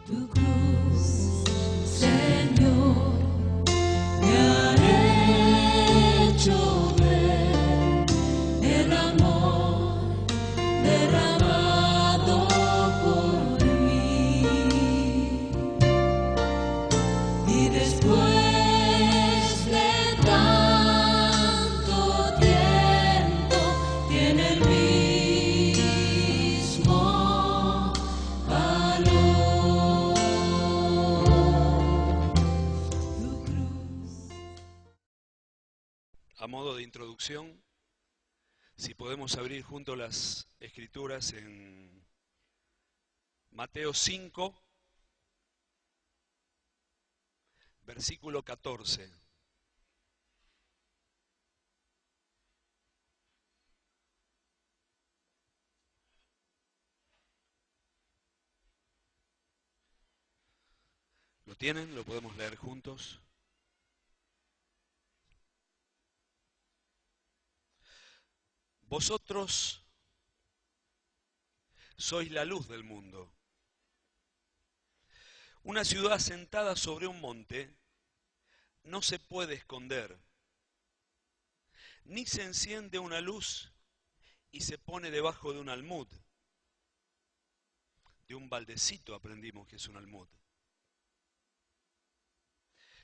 Tu cruz, Señor, me ha hecho ver el amor derramado por mí. Y después de tanto tiempo tiene el mismo valor. Tu cruz. A modo de introducción, si podemos abrir juntos las escrituras en Mateo 5, versículo 14. ¿Lo tienen? ¿Lo podemos leer juntos? Vosotros sois la luz del mundo. Una ciudad asentada sobre un monte no se puede esconder, ni se enciende una luz y se pone debajo de un almud. De un baldecito aprendimos que es un almud.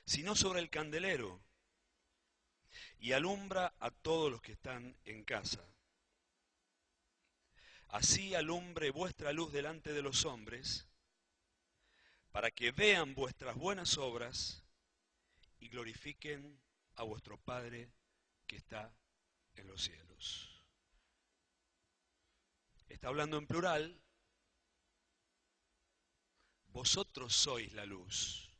Sino sobre el candelero, y alumbra a todos los que están en casa. Así alumbre vuestra luz delante de los hombres, para que vean vuestras buenas obras y glorifiquen a vuestro Padre que está en los cielos. Está hablando en plural. Vosotros sois la luz.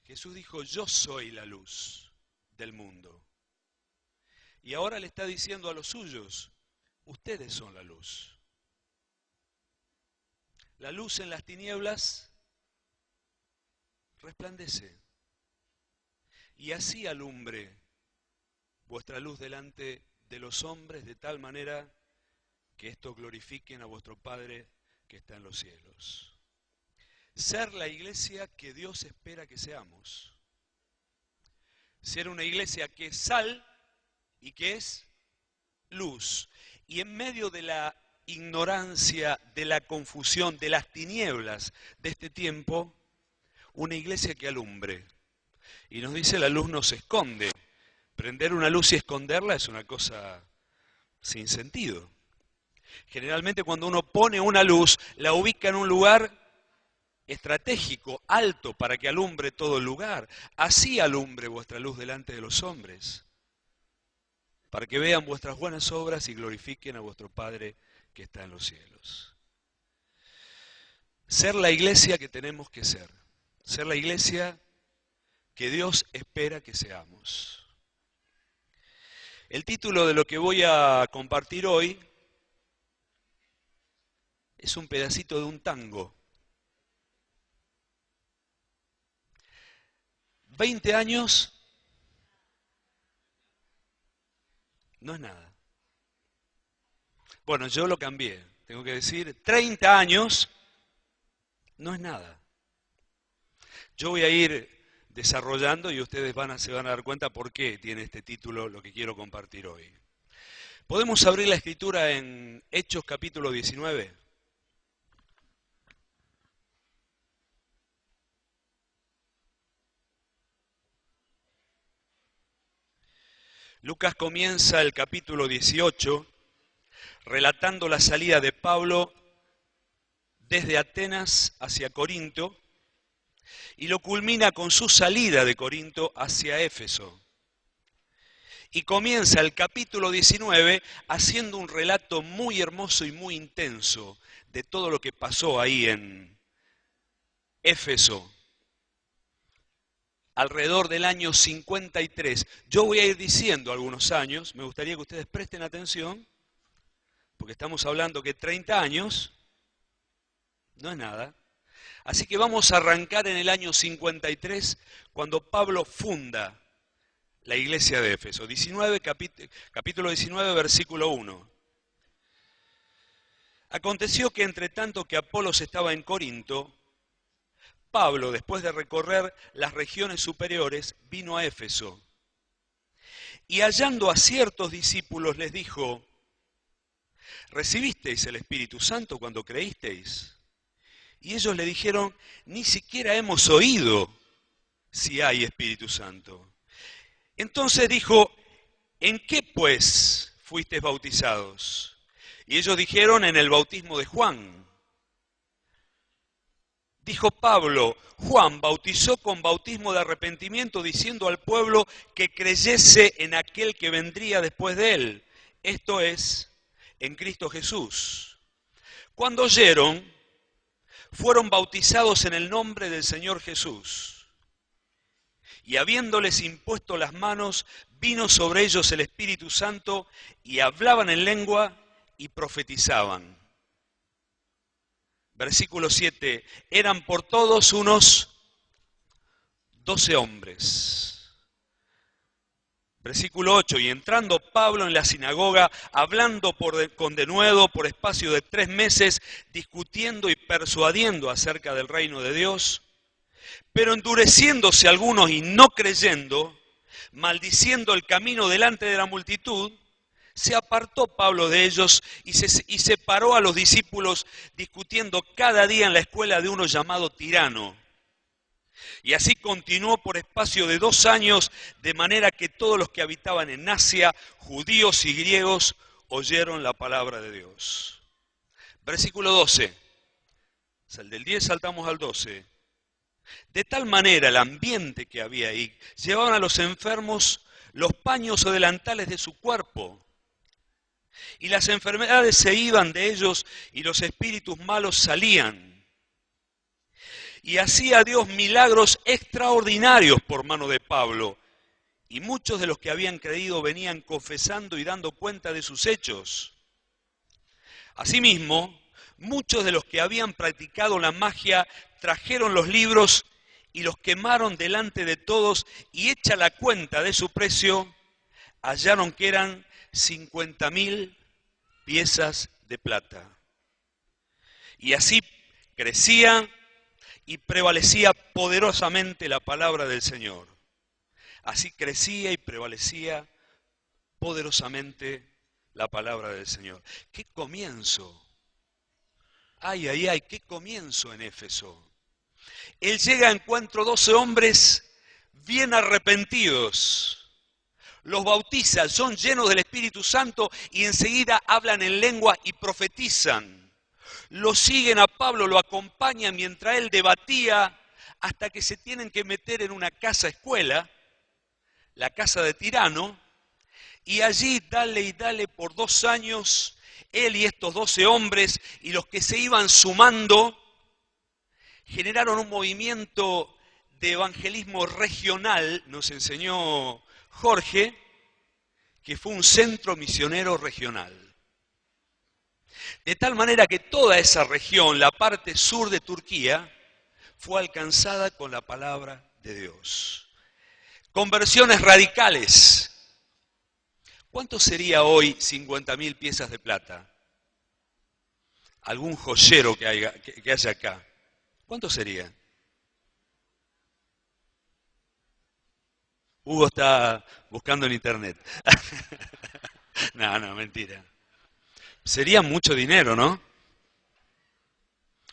Jesús dijo, yo soy la luz del mundo. Y ahora le está diciendo a los suyos, ustedes son la luz. La luz en las tinieblas resplandece. Y así alumbre vuestra luz delante de los hombres de tal manera que estos glorifiquen a vuestro Padre que está en los cielos. Ser la iglesia que Dios espera que seamos. Ser una iglesia que es sal y que es luz. Y en medio de la ignorancia, de la confusión, de las tinieblas de este tiempo, una iglesia que alumbre. Y nos dice, la luz no se esconde. Prender una luz y esconderla es una cosa sin sentido. Generalmente cuando uno pone una luz, la ubica en un lugar estratégico, alto, para que alumbre todo el lugar. Así alumbre vuestra luz delante de los hombres, para que vean vuestras buenas obras y glorifiquen a vuestro Padre que está en los cielos. Ser la iglesia que tenemos que ser. Ser la iglesia que Dios espera que seamos. El título de lo que voy a compartir hoy es un pedacito de un tango. 20 años no es nada. Bueno, yo lo cambié. Tengo que decir, 30 años no es nada. Yo voy a ir desarrollando y ustedes se van a dar cuenta por qué tiene este título lo que quiero compartir hoy. ¿Podemos abrir la escritura en Hechos capítulo 19? Lucas comienza el capítulo 18 relatando la salida de Pablo desde Atenas hacia Corinto y lo culmina con su salida de Corinto hacia Éfeso. Y comienza el capítulo 19 haciendo un relato muy hermoso y muy intenso de todo lo que pasó ahí en Éfeso. Alrededor del año 53. Yo voy a ir diciendo algunos años, me gustaría que ustedes presten atención, porque estamos hablando que 30 años no es nada. Así que vamos a arrancar en el año 53, cuando Pablo funda la iglesia de Éfeso. Capítulo 19, versículo 1. Aconteció que entre tanto que Apolos estaba en Corinto, Pablo, después de recorrer las regiones superiores, vino a Éfeso. Y hallando a ciertos discípulos les dijo: ¿recibisteis el Espíritu Santo cuando creísteis? Y ellos le dijeron: ni siquiera hemos oído si hay Espíritu Santo. Entonces dijo: ¿en qué pues fuisteis bautizados? Y ellos dijeron: en el bautismo de Juan. Dijo Pablo: Juan bautizó con bautismo de arrepentimiento, diciendo al pueblo que creyese en aquel que vendría después de él, esto es, en Cristo Jesús. Cuando oyeron, fueron bautizados en el nombre del Señor Jesús. Y habiéndoles impuesto las manos, vino sobre ellos el Espíritu Santo, y hablaban en lengua y profetizaban. Versículo 7, eran por todos unos 12 hombres. Versículo 8, y entrando Pablo en la sinagoga, hablando con denuedo por espacio de 3 meses, discutiendo y persuadiendo acerca del reino de Dios, pero endureciéndose algunos y no creyendo, maldiciendo el camino delante de la multitud, se apartó Pablo de ellos y separó a los discípulos, discutiendo cada día en la escuela de uno llamado Tirano. Y así continuó por espacio de 2 años, de manera que todos los que habitaban en Asia, judíos y griegos, oyeron la palabra de Dios. Versículo 12. Del 10 saltamos al 12. De tal manera el ambiente que había ahí, llevaban a los enfermos los paños o delantales de su cuerpo, y las enfermedades se iban de ellos y los espíritus malos salían. Y hacía Dios milagros extraordinarios por mano de Pablo, y muchos de los que habían creído venían confesando y dando cuenta de sus hechos. Asimismo, muchos de los que habían practicado la magia trajeron los libros y los quemaron delante de todos, y hecha la cuenta de su precio, hallaron que eran 50.000 piezas de plata. Y así crecía y prevalecía poderosamente la palabra del Señor. Así crecía y prevalecía poderosamente la palabra del Señor. ¡Qué comienzo! ¡Ay, ay, ay! ¡Qué comienzo en Éfeso! Él llega a encuentro 12 hombres bien arrepentidos. Los bautiza, son llenos del Espíritu Santo y enseguida hablan en lengua y profetizan. Lo siguen a Pablo, lo acompañan mientras él debatía hasta que se tienen que meter en una casa escuela, la casa de Tirano, y allí dale y dale por 2 años, él y estos 12 hombres y los que se iban sumando, generaron un movimiento de evangelismo regional, nos enseñó Jorge, que fue un centro misionero regional. De tal manera que toda esa región, la parte sur de Turquía, fue alcanzada con la palabra de Dios. Conversiones radicales. ¿Cuánto sería hoy 50.000 piezas de plata? Algún joyero que haya acá. ¿Cuánto sería? Hugo está buscando en internet. No, mentira. Sería mucho dinero, ¿no?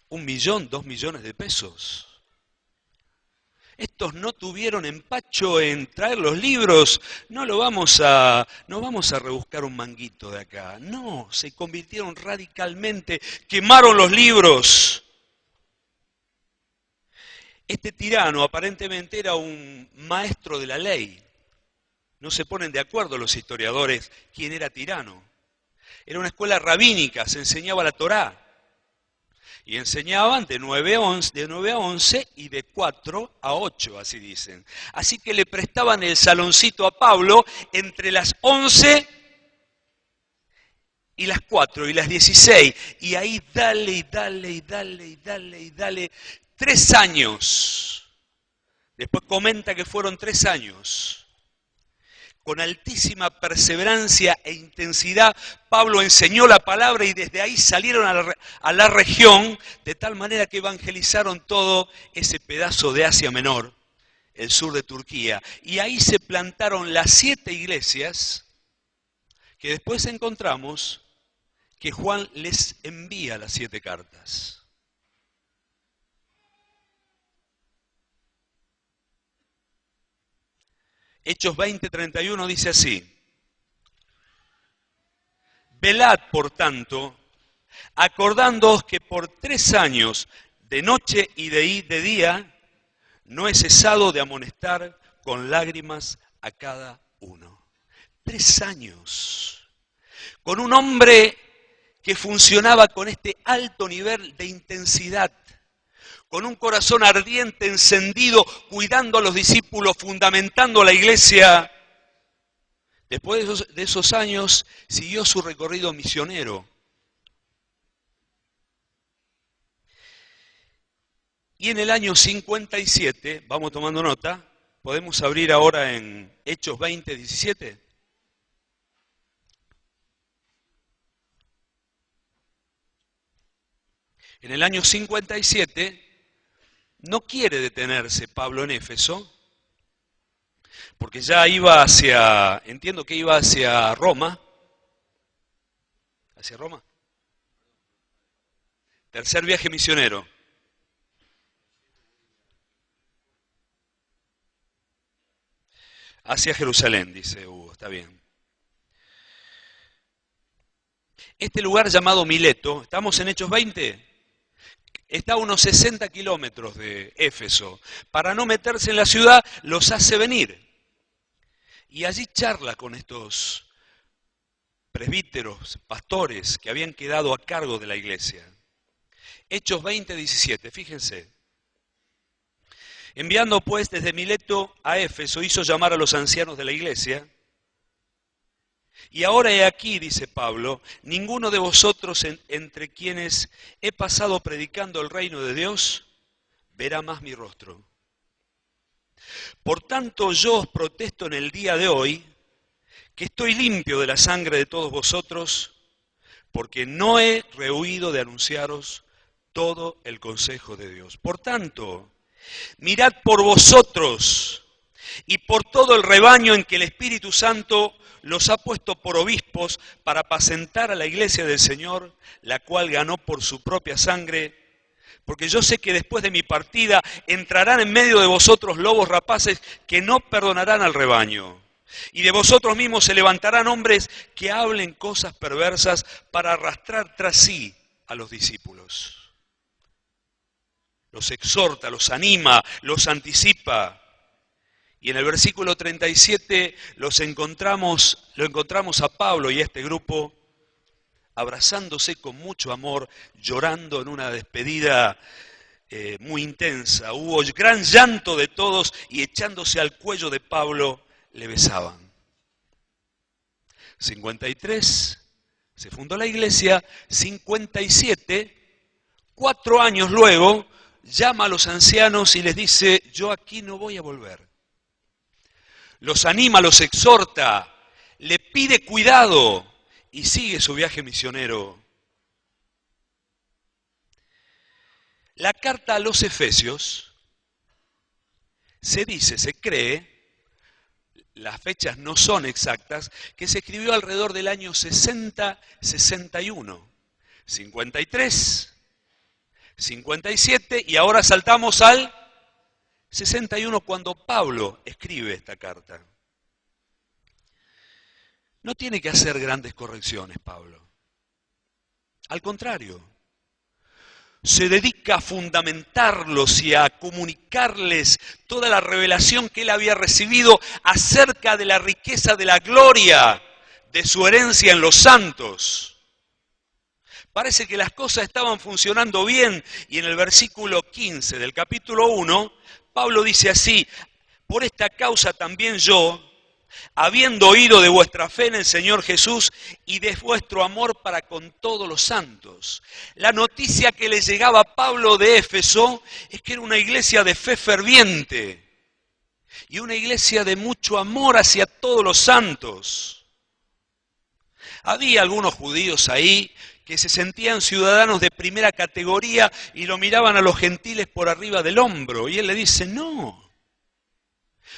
1 millón, 2 millones de pesos. Estos no tuvieron empacho en traer los libros, no vamos a rebuscar un manguito de acá. No, se convirtieron radicalmente, quemaron los libros. Este tirano aparentemente era un maestro de la ley. No se ponen de acuerdo los historiadores quién era Tirano. Era una escuela rabínica, se enseñaba la Torá. Y enseñaban de 9 a 11 y de 4 a 8, así dicen. Así que le prestaban el saloncito a Pablo entre las 11 y las 4 y las 16. Y ahí dale y dale y dale y dale y dale. 3 años. Después comenta que fueron 3 años. con altísima perseverancia e intensidad, Pablo enseñó la palabra y desde ahí salieron a la región, de tal manera que evangelizaron todo ese pedazo de Asia Menor, el sur de Turquía. Y ahí se plantaron las 7 iglesias que después encontramos que Juan les envía las 7 cartas. Hechos 20:31 dice así: velad, por tanto, acordándoos que por 3 años, de noche y de día, no he cesado de amonestar con lágrimas a cada uno. 3 años. Con un hombre que funcionaba con este alto nivel de intensidad, con un corazón ardiente, encendido, cuidando a los discípulos, fundamentando la iglesia. Después de esos años, siguió su recorrido misionero. Y en el año 57, vamos tomando nota, podemos abrir ahora en Hechos 20:17. En el año 57, no quiere detenerse Pablo en Éfeso, porque ya iba entiendo que iba hacia Roma. ¿Hacia Roma? Tercer viaje misionero. Hacia Jerusalén, dice Hugo, está bien. Este lugar llamado Mileto, ¿estamos en Hechos 20? Está a unos 60 kilómetros de Éfeso. Para no meterse en la ciudad, los hace venir. Y allí charla con estos presbíteros, pastores que habían quedado a cargo de la iglesia. Hechos 20:17, fíjense. Enviando pues desde Mileto a Éfeso, hizo llamar a los ancianos de la iglesia. Y ahora he aquí, dice Pablo, ninguno de vosotros entre quienes he pasado predicando el reino de Dios verá más mi rostro. Por tanto, yo os protesto en el día de hoy que estoy limpio de la sangre de todos vosotros, porque no he rehuido de anunciaros todo el consejo de Dios. Por tanto, mirad por vosotros y por todo el rebaño en que el Espíritu Santo los ha puesto por obispos para apacentar a la iglesia del Señor, la cual ganó por su propia sangre, porque yo sé que después de mi partida entrarán en medio de vosotros lobos rapaces que no perdonarán al rebaño. Y de vosotros mismos se levantarán hombres que hablen cosas perversas para arrastrar tras sí a los discípulos. Los exhorta, los anima, los anticipa. Y en el versículo 37 lo encontramos a Pablo y a este grupo abrazándose con mucho amor, llorando en una despedida muy intensa. Hubo gran llanto de todos y echándose al cuello de Pablo le besaban. 53, se fundó la iglesia. 57, 4 años luego, llama a los ancianos y les dice: yo aquí no voy a volver. Los anima, los exhorta, le pide cuidado y sigue su viaje misionero. La carta a los Efesios se dice, se cree, las fechas no son exactas, que se escribió alrededor del año 60-61, 53, 57 y ahora saltamos al 61 cuando Pablo escribe esta carta. No tiene que hacer grandes correcciones Pablo. Al contrario, se dedica a fundamentarlos y a comunicarles toda la revelación que él había recibido acerca de la riqueza de la gloria de su herencia en los santos. Parece que las cosas estaban funcionando bien y en el versículo 15 del capítulo 1, Pablo dice así: por esta causa también yo, habiendo oído de vuestra fe en el Señor Jesús y de vuestro amor para con todos los santos. La noticia que le llegaba a Pablo de Éfeso es que era una iglesia de fe ferviente. y una iglesia de mucho amor hacia todos los santos. Había algunos judíos ahí que se sentían ciudadanos de primera categoría y lo miraban a los gentiles por arriba del hombro. Y él le dice, no,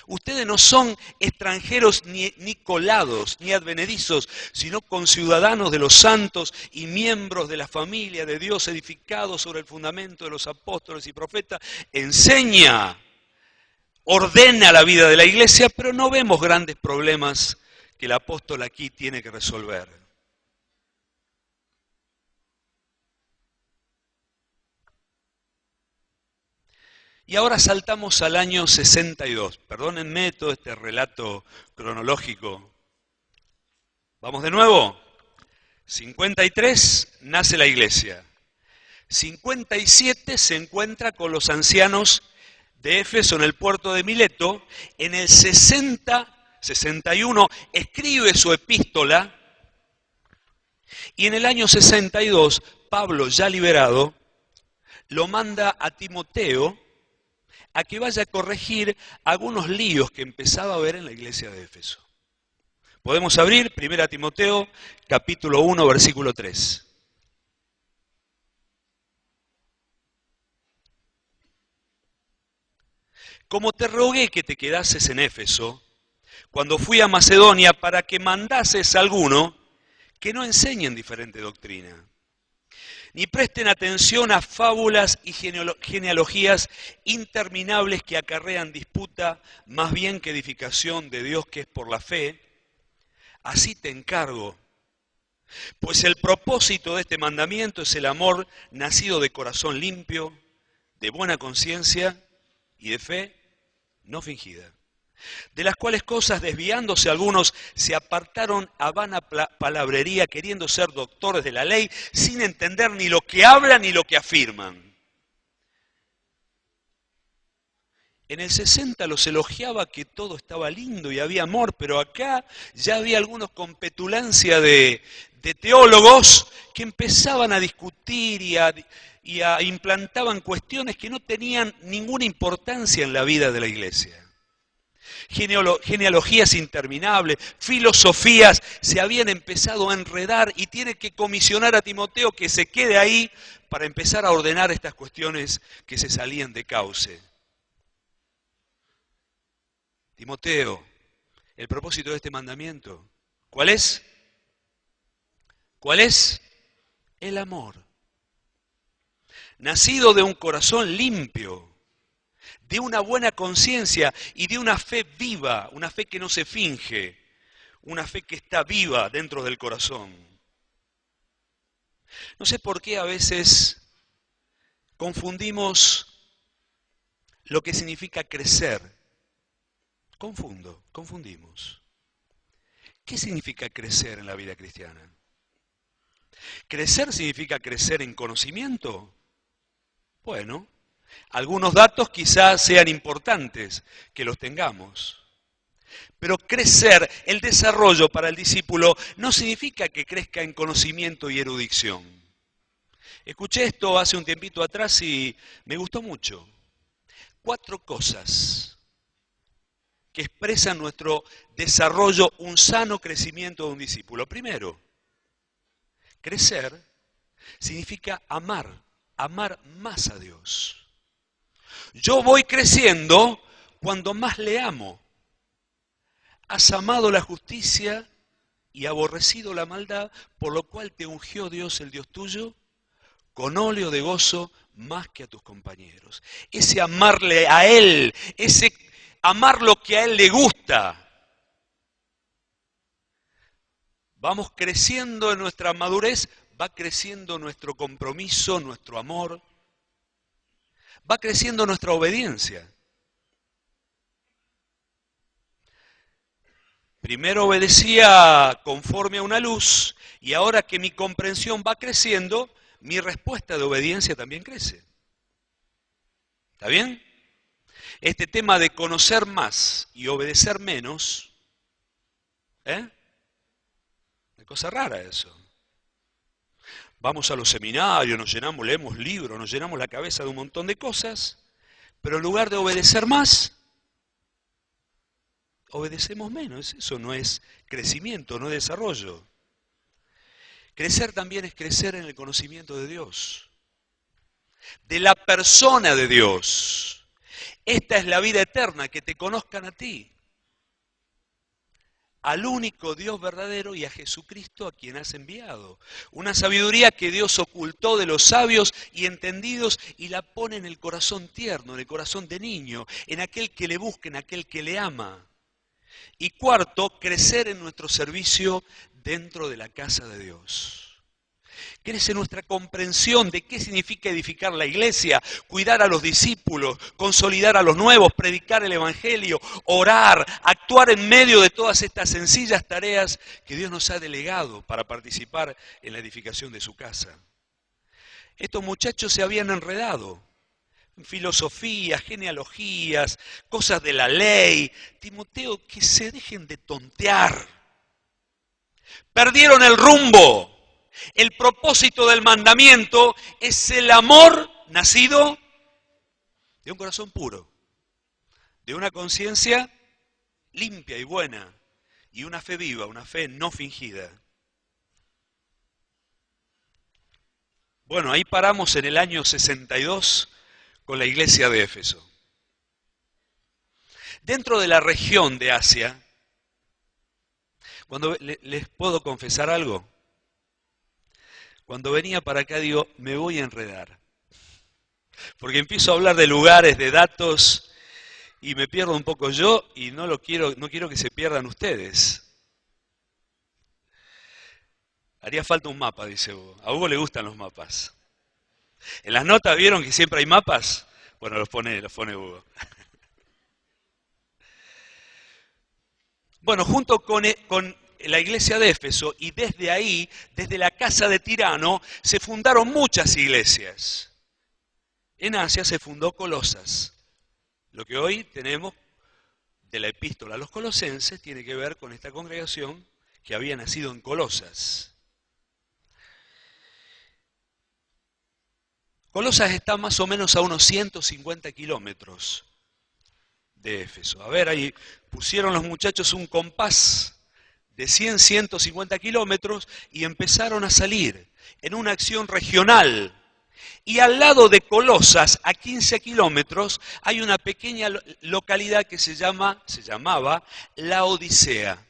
ustedes no son extranjeros ni colados, ni advenedizos, sino conciudadanos de los santos y miembros de la familia de Dios, edificados sobre el fundamento de los apóstoles y profetas. Enseña, ordena la vida de la iglesia, pero no vemos grandes problemas que el apóstol aquí tiene que resolver. Y ahora saltamos al año 62. Perdónenme todo este relato cronológico. Vamos de nuevo. 53 nace la iglesia. 57 se encuentra con los ancianos de Éfeso en el puerto de Mileto. En el 61 escribe su epístola. Y en el año 62, Pablo, ya liberado, lo manda a Timoteo a que vaya a corregir algunos líos que empezaba a haber en la iglesia de Éfeso. Podemos abrir 1 Timoteo, capítulo 1, versículo 3. Como te rogué que te quedases en Éfeso, cuando fui a Macedonia, para que mandases a alguno que no enseñen diferente doctrina, ni presten atención a fábulas y genealogías interminables que acarrean disputa, más bien que edificación de Dios que es por la fe. Así te encargo, pues el propósito de este mandamiento es el amor nacido de corazón limpio, de buena conciencia y de fe no fingida. De las cuales cosas, desviándose algunos, se apartaron a vana palabrería, queriendo ser doctores de la ley, sin entender ni lo que hablan ni lo que afirman. En el 60 los elogiaba que todo estaba lindo y había amor, pero acá ya había algunos con petulancia de teólogos que empezaban a discutir y implantaban cuestiones que no tenían ninguna importancia en la vida de la iglesia. Genealogías interminables, filosofías se habían empezado a enredar y tiene que comisionar a Timoteo que se quede ahí para empezar a ordenar estas cuestiones que se salían de cauce. Timoteo, el propósito de este mandamiento, ¿cuál es? ¿Cuál es? El amor. Nacido de un corazón limpio, de una buena conciencia y de una fe viva, una fe que no se finge, una fe que está viva dentro del corazón. No sé por qué a veces confundimos lo que significa crecer. Confundimos. ¿Qué significa crecer en la vida cristiana? ¿Crecer significa crecer en conocimiento? Bueno, algunos datos quizás sean importantes que los tengamos. Pero crecer, el desarrollo para el discípulo, no significa que crezca en conocimiento y erudición. Escuché esto hace un tiempito atrás y me gustó mucho. 4 cosas que expresan nuestro desarrollo, un sano crecimiento de un discípulo. Primero, crecer significa amar más a Dios. Yo voy creciendo cuando más le amo. Has amado la justicia y aborrecido la maldad, por lo cual te ungió Dios, el Dios tuyo, con óleo de gozo más que a tus compañeros. Ese amarle a Él, ese amar lo que a Él le gusta. Vamos creciendo en nuestra madurez, va creciendo nuestro compromiso, nuestro amor. Va creciendo nuestra obediencia. Primero obedecía conforme a una luz y ahora que mi comprensión va creciendo, mi respuesta de obediencia también crece. ¿Está bien? Este tema de conocer más y obedecer menos, una cosa rara eso. Vamos a los seminarios, nos llenamos, leemos libros, nos llenamos la cabeza de un montón de cosas, pero en lugar de obedecer más, obedecemos menos. Eso no es crecimiento, no es desarrollo. Crecer también es crecer en el conocimiento de Dios, de la persona de Dios. Esta es la vida eterna, que te conozcan a ti, al único Dios verdadero y a Jesucristo a quien has enviado. Una sabiduría que Dios ocultó de los sabios y entendidos y la pone en el corazón tierno, en el corazón de niño, en aquel que le busca, en aquel que le ama. Y cuarto, crecer en nuestro servicio dentro de la casa de Dios. Crece nuestra comprensión de qué significa edificar la iglesia, cuidar a los discípulos, consolidar a los nuevos, predicar el evangelio, orar, actuar en medio de todas estas sencillas tareas que Dios nos ha delegado para participar en la edificación de su casa. Estos muchachos se habían enredado en filosofías, genealogías, cosas de la ley. Timoteo, que se dejen de tontear. Perdieron el rumbo. El propósito del mandamiento es el amor nacido de un corazón puro, de una conciencia limpia y buena, y una fe viva, una fe no fingida. Bueno, ahí paramos en el año 62 con la iglesia de Éfeso. Dentro de la región de Asia, cuando les puedo confesar algo, cuando venía para acá digo, me voy a enredar. Porque empiezo a hablar de lugares, de datos, y me pierdo un poco yo y no quiero que se pierdan ustedes. Haría falta un mapa, dice Hugo. A Hugo le gustan los mapas. ¿En las notas vieron que siempre hay mapas? Bueno, los pone Hugo. Bueno, junto con la iglesia de Éfeso, y desde ahí, desde la casa de Tirano, se fundaron muchas iglesias. En Asia se fundó Colosas. Lo que hoy tenemos de la epístola a los colosenses tiene que ver con esta congregación que había nacido en Colosas. Colosas está más o menos a unos 150 kilómetros de Éfeso. A ver, ahí pusieron los muchachos un compás de 150 kilómetros y empezaron a salir en una acción regional. Y al lado de Colosas, a 15 kilómetros, hay una pequeña localidad que se llamaba Laodicea.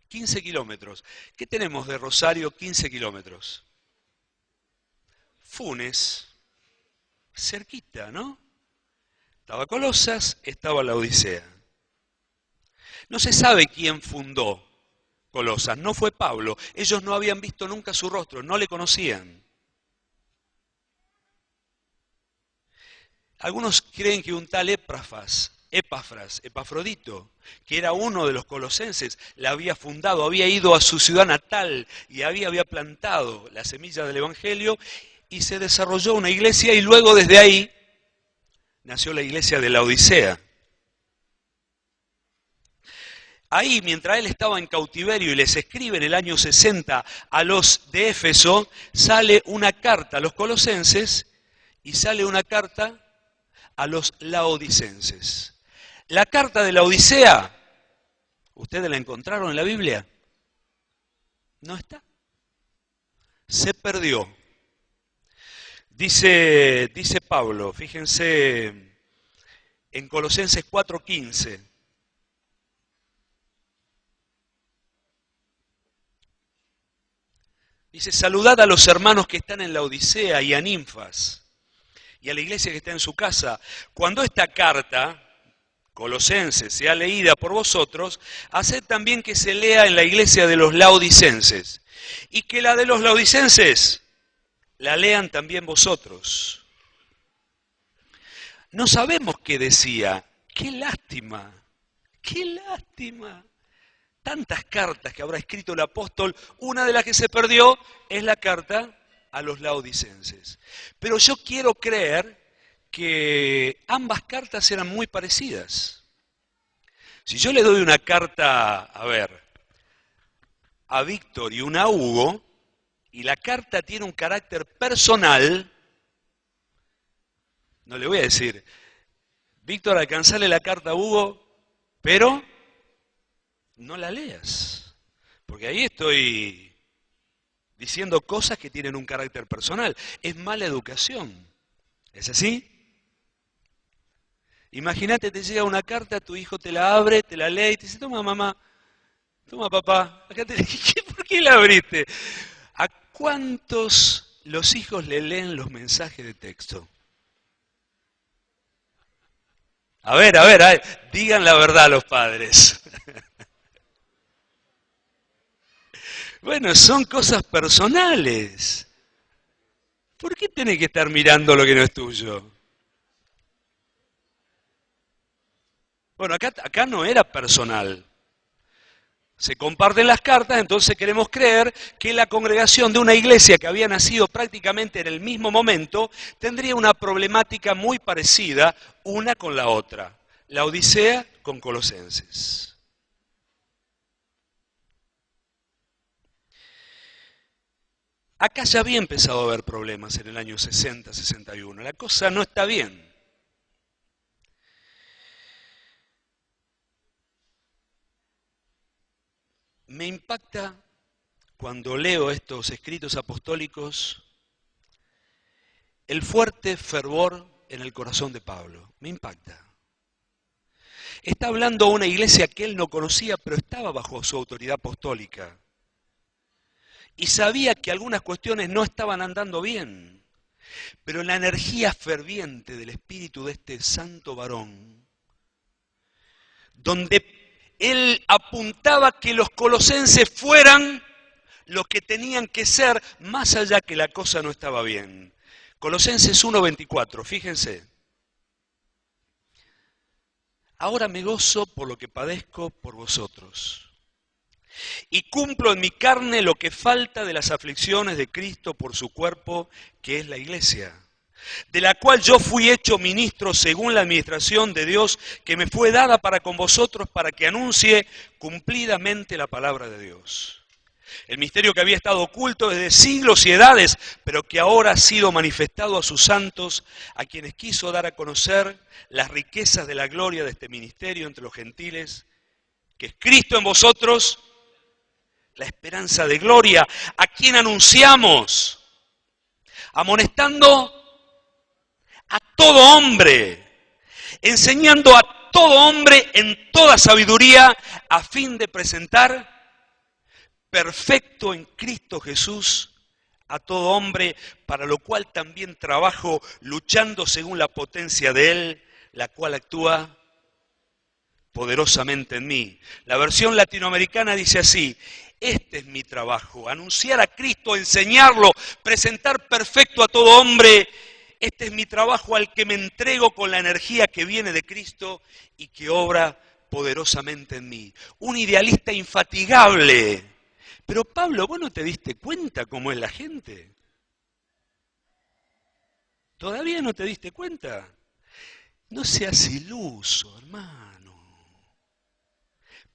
15 kilómetros. ¿Qué tenemos de Rosario 15 kilómetros? Funes, cerquita, ¿no? Estaba Colosas, estaba Laodicea. No se sabe quién fundó Colosas, no fue Pablo. Ellos no habían visto nunca su rostro, no le conocían. Algunos creen que un tal Epafrodito, que era uno de los colosenses, la había fundado, había ido a su ciudad natal y había plantado la semilla del evangelio y se desarrolló una iglesia y luego desde ahí nació la iglesia de Laodicea. Ahí, mientras él estaba en cautiverio y les escribe en el año 60 a los de Éfeso, sale una carta a los colosenses y sale una carta a los laodicenses. La carta de la Odisea, ¿ustedes la encontraron en la Biblia? No está. Se perdió. Dice Pablo, fíjense en Colosenses 4:15. Dice, saludad a los hermanos que están en la Odisea y a Ninfas y a la iglesia que está en su casa. Cuando esta carta, Colosenses, sea leída por vosotros, haced también que se lea en la iglesia de los laodicenses y que la de los laodicenses la lean también vosotros. No sabemos qué decía. ¡Qué lástima! ¡Qué lástima! Tantas cartas que habrá escrito el apóstol, una de las que se perdió es la carta a los laodicenses. Pero yo quiero creer que ambas cartas eran muy parecidas. Si yo le doy una carta, a Víctor y una a Hugo, y la carta tiene un carácter personal, no le voy a decir, Víctor, alcanzale la carta a Hugo, pero no la leas, porque ahí estoy diciendo cosas que tienen un carácter personal. Es mala educación. ¿Es así? Imagínate, te llega una carta, tu hijo te la abre, te la lee y te dice, toma mamá, toma papá, acá te... ¿Por qué la abriste? ¿A cuántos los hijos le leen los mensajes de texto? A ver, digan la verdad los padres. Bueno, son cosas personales. ¿Por qué tenés que estar mirando lo que no es tuyo? Bueno, acá no era personal. Se comparten las cartas, entonces queremos creer que la congregación de una iglesia que había nacido prácticamente en el mismo momento tendría una problemática muy parecida una con la otra. La Odisea con Colosenses. Acá ya había empezado a haber problemas en el año 60, 61. La cosa no está bien. Me impacta cuando leo estos escritos apostólicos el fuerte fervor en el corazón de Pablo. Me impacta. Está hablando a una iglesia que él no conocía, pero estaba bajo su autoridad apostólica. Y sabía que algunas cuestiones no estaban andando bien. Pero la energía ferviente del espíritu de este santo varón, donde él apuntaba que los colosenses fueran los que tenían que ser, más allá que la cosa no estaba bien. Colosenses 1:24, fíjense. Ahora me gozo por lo que padezco por vosotros. Y cumplo en mi carne lo que falta de las aflicciones de Cristo por su cuerpo, que es la iglesia, de la cual yo fui hecho ministro según la administración de Dios que me fue dada para con vosotros, para que anuncie cumplidamente la palabra de Dios. El misterio que había estado oculto desde siglos y edades, pero que ahora ha sido manifestado a sus santos, a quienes quiso dar a conocer las riquezas de la gloria de este ministerio entre los gentiles, que es Cristo en vosotros, la esperanza de gloria, a quien anunciamos, amonestando a todo hombre, enseñando a todo hombre en toda sabiduría, a fin de presentar perfecto en Cristo Jesús a todo hombre, para lo cual también trabajo luchando según la potencia de Él, la cual actúa poderosamente en mí. La versión latinoamericana dice así: este es mi trabajo, anunciar a Cristo, enseñarlo, presentar perfecto a todo hombre. Este es mi trabajo al que me entrego con la energía que viene de Cristo y que obra poderosamente en mí. Un idealista infatigable. Pero Pablo, ¿vos no te diste cuenta cómo es la gente? ¿Todavía no te diste cuenta? No seas iluso, hermano.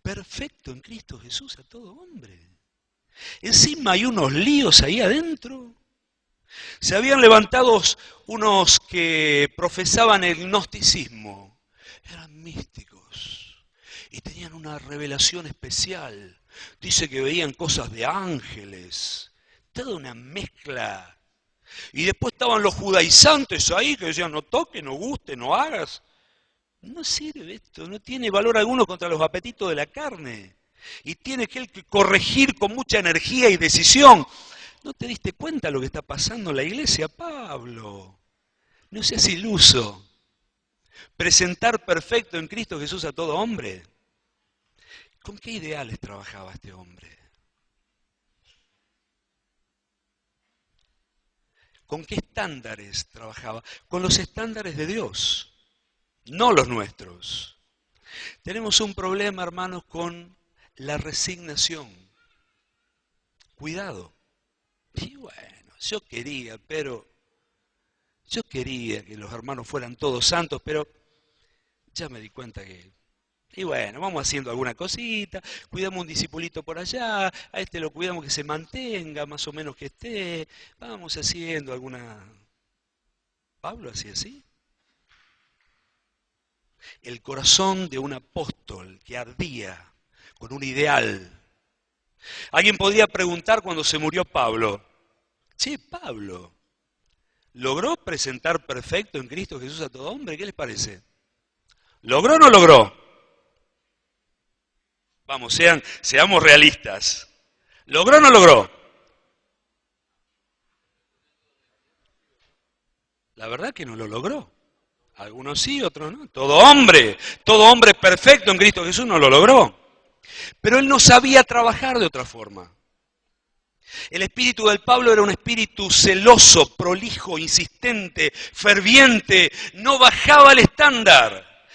Perfecto en Cristo Jesús a todo hombre. Encima hay unos líos ahí adentro. Se habían levantado unos que profesaban el gnosticismo. Eran místicos y tenían una revelación especial. Dice que veían cosas de ángeles. Toda una mezcla. Y después estaban los judaizantes ahí que decían: no toques, no guste, no hagas. No sirve esto, no tiene valor alguno contra los apetitos de la carne. Y tiene que corregir con mucha energía y decisión. ¿No te diste cuenta de lo que está pasando en la iglesia, Pablo? No seas iluso. Presentar perfecto en Cristo Jesús a todo hombre. ¿Con qué ideales trabajaba este hombre? ¿Con qué estándares trabajaba? Con los estándares de Dios, no los nuestros. Tenemos un problema, hermanos, con la resignación. Cuidado. Y bueno, yo quería que los hermanos fueran todos santos, pero ya me di cuenta que... Y bueno, vamos haciendo alguna cosita, cuidamos un discipulito por allá, a este lo cuidamos que se mantenga, más o menos que esté, vamos haciendo alguna... ¿Pablo hacía así? El corazón de un apóstol que ardía con un ideal. Alguien podría preguntar cuando se murió Pablo, che, Pablo, ¿logró presentar perfecto en Cristo Jesús a todo hombre? ¿Qué les parece? ¿Logró o no logró? Vamos, seamos realistas. ¿Logró o no logró? La verdad que no lo logró. Algunos sí, otros no. Todo hombre perfecto en Cristo Jesús no lo logró. Pero él no sabía trabajar de otra forma. El espíritu del Pablo era un espíritu celoso, prolijo, insistente, ferviente, no bajaba el estándar,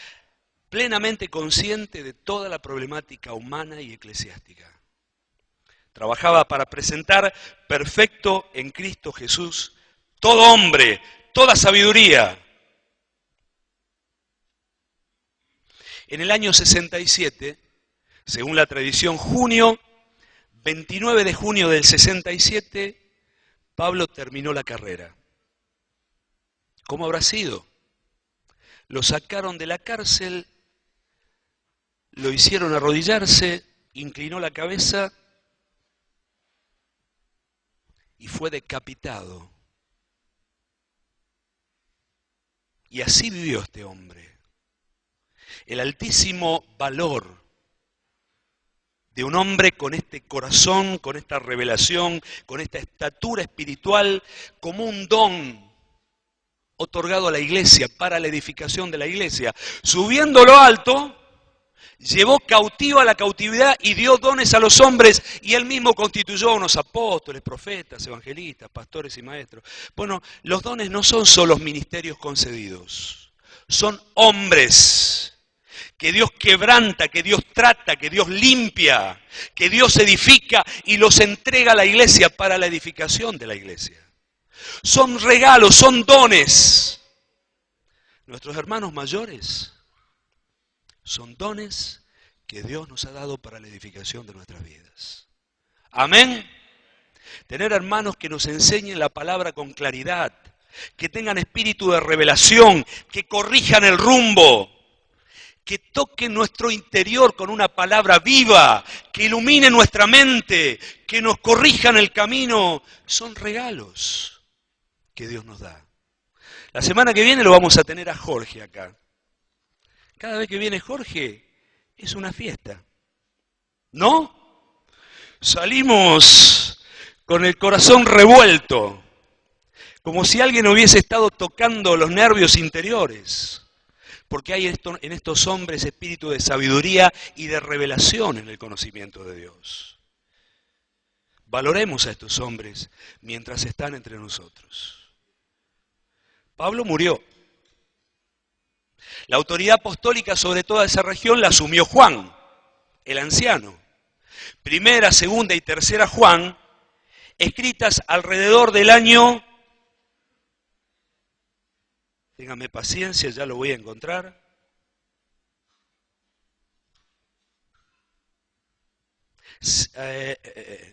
plenamente consciente de toda la problemática humana y eclesiástica. Trabajaba para presentar perfecto en Cristo Jesús todo hombre, toda sabiduría. En el año 67, según la tradición, 29 de junio del 67, Pablo terminó la carrera. ¿Cómo habrá sido? Lo sacaron de la cárcel, lo hicieron arrodillarse, inclinó la cabeza y fue decapitado. Y así vivió este hombre. El altísimo valor de un hombre con este corazón, con esta revelación, con esta estatura espiritual, como un don otorgado a la iglesia, para la edificación de la iglesia. Subiendo lo alto, llevó cautiva la cautividad y dio dones a los hombres, y él mismo constituyó a unos apóstoles, profetas, evangelistas, pastores y maestros. Bueno, los dones no son solo ministerios concedidos, son hombres que Dios quebranta, que Dios trata, que Dios limpia, que Dios edifica y los entrega a la iglesia para la edificación de la iglesia. Son regalos, son dones. Nuestros hermanos mayores son dones que Dios nos ha dado para la edificación de nuestras vidas. Amén. Tener hermanos que nos enseñen la palabra con claridad, que tengan espíritu de revelación, que corrijan el rumbo, que toquen nuestro interior con una palabra viva, que ilumine nuestra mente, que nos corrijan el camino, son regalos que Dios nos da. La semana que viene lo vamos a tener a Jorge acá. Cada vez que viene Jorge es una fiesta, ¿no? Salimos con el corazón revuelto, como si alguien hubiese estado tocando los nervios interiores. Porque hay en estos hombres espíritu de sabiduría y de revelación en el conocimiento de Dios. Valoremos a estos hombres mientras están entre nosotros. Pablo murió. La autoridad apostólica sobre toda esa región la asumió Juan, el anciano. Primera, segunda y tercera Juan, escritas alrededor del año... Téngame paciencia, ya lo voy a encontrar.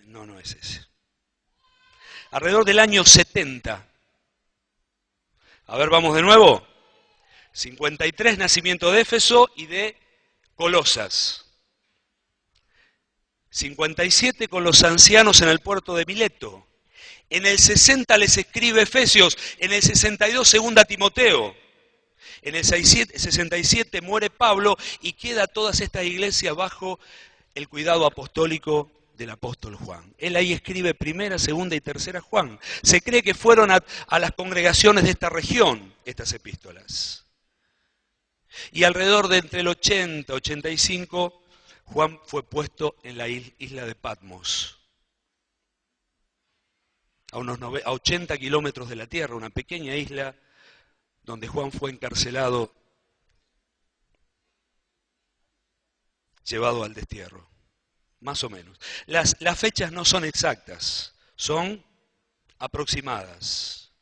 No es ese. Alrededor del año 70. A ver, vamos de nuevo. 53, nacimiento de Éfeso y de Colosas. 57 con los ancianos en el puerto de Mileto. En el 60 les escribe Efesios, en el 62 segunda Timoteo, en el 67 muere Pablo y queda todas estas iglesias bajo el cuidado apostólico del apóstol Juan. Él ahí escribe primera, segunda y tercera Juan. Se cree que fueron a las congregaciones de esta región estas epístolas. Y alrededor de entre el 80 y 85, Juan fue puesto en la isla de Patmos. A 80 kilómetros de la tierra, una pequeña isla donde Juan fue encarcelado, llevado al destierro, más o menos. Las fechas no son exactas, son aproximadas.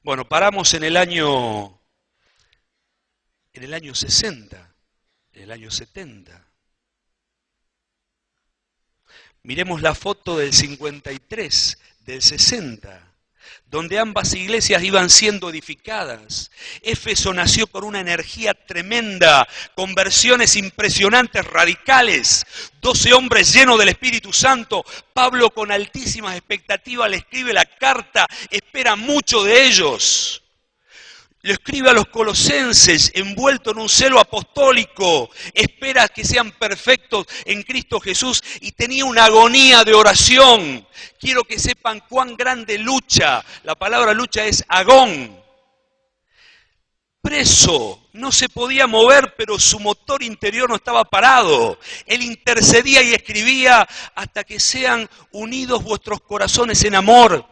Bueno, paramos en el año 60, en el año 70. Miremos la foto del 53, del 60. donde ambas iglesias iban siendo edificadas. Éfeso nació con una energía tremenda, conversiones impresionantes, radicales. 12 hombres llenos del Espíritu Santo. Pablo, con altísimas expectativas, le escribe la carta, espera mucho de ellos. Le escribe a los colosenses, envuelto en un celo apostólico, espera que sean perfectos en Cristo Jesús y tenía una agonía de oración. Quiero que sepan cuán grande lucha, la palabra lucha es agón. Preso, no se podía mover, pero su motor interior no estaba parado. Él intercedía y escribía hasta que sean unidos vuestros corazones en amor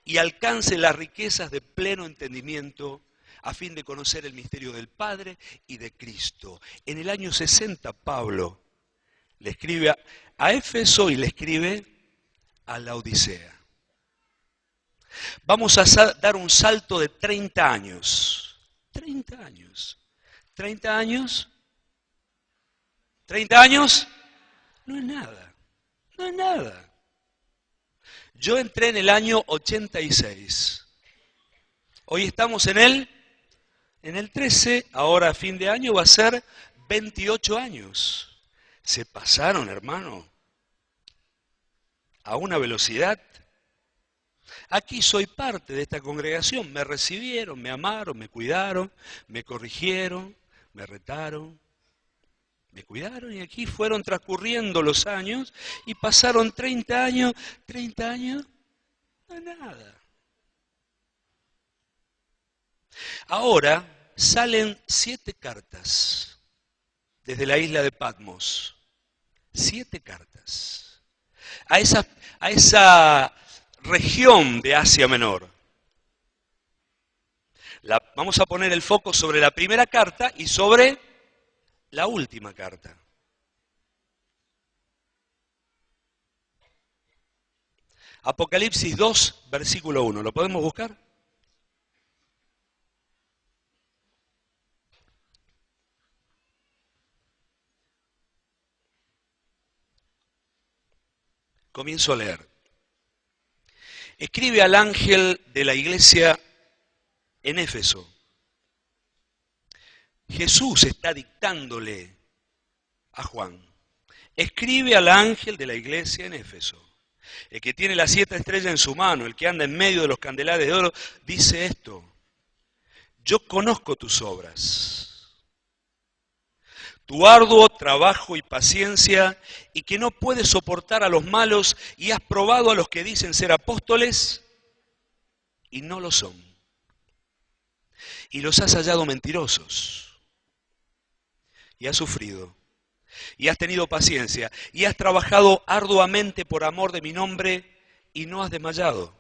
y alcancen las riquezas de pleno entendimiento, a fin de conocer el misterio del Padre y de Cristo. En el año 60, Pablo le escribe a Éfeso y le escribe a la Odisea. Vamos a dar un salto de 30 años. 30 años. 30 años. 30 años no es nada. No es nada. Yo entré en el año 86. Hoy estamos en el 13, ahora a fin de año va a ser 28 años. Se pasaron, hermano, a una velocidad. Aquí soy parte de esta congregación, me recibieron, me amaron, me cuidaron, me corrigieron, me retaron, me cuidaron y aquí fueron transcurriendo los años y pasaron 30 años, no es nada. Ahora salen 7 cartas desde la isla de Patmos. 7 cartas. A esa región de Asia Menor. Vamos a poner el foco sobre la primera carta y sobre la última carta. Apocalipsis 2, versículo 1. ¿Lo podemos buscar? Comienzo a leer. Escribe al ángel de la iglesia en Éfeso. Jesús está dictándole a Juan. Escribe al ángel de la iglesia en Éfeso. El que tiene las 7 estrellas en su mano, el que anda en medio de los candeleros de oro, dice esto: yo conozco tus obras, tu arduo trabajo y paciencia, y que no puedes soportar a los malos, y has probado a los que dicen ser apóstoles y no lo son, y los has hallado mentirosos, y has sufrido, y has tenido paciencia, y has trabajado arduamente por amor de mi nombre, y no has desmayado.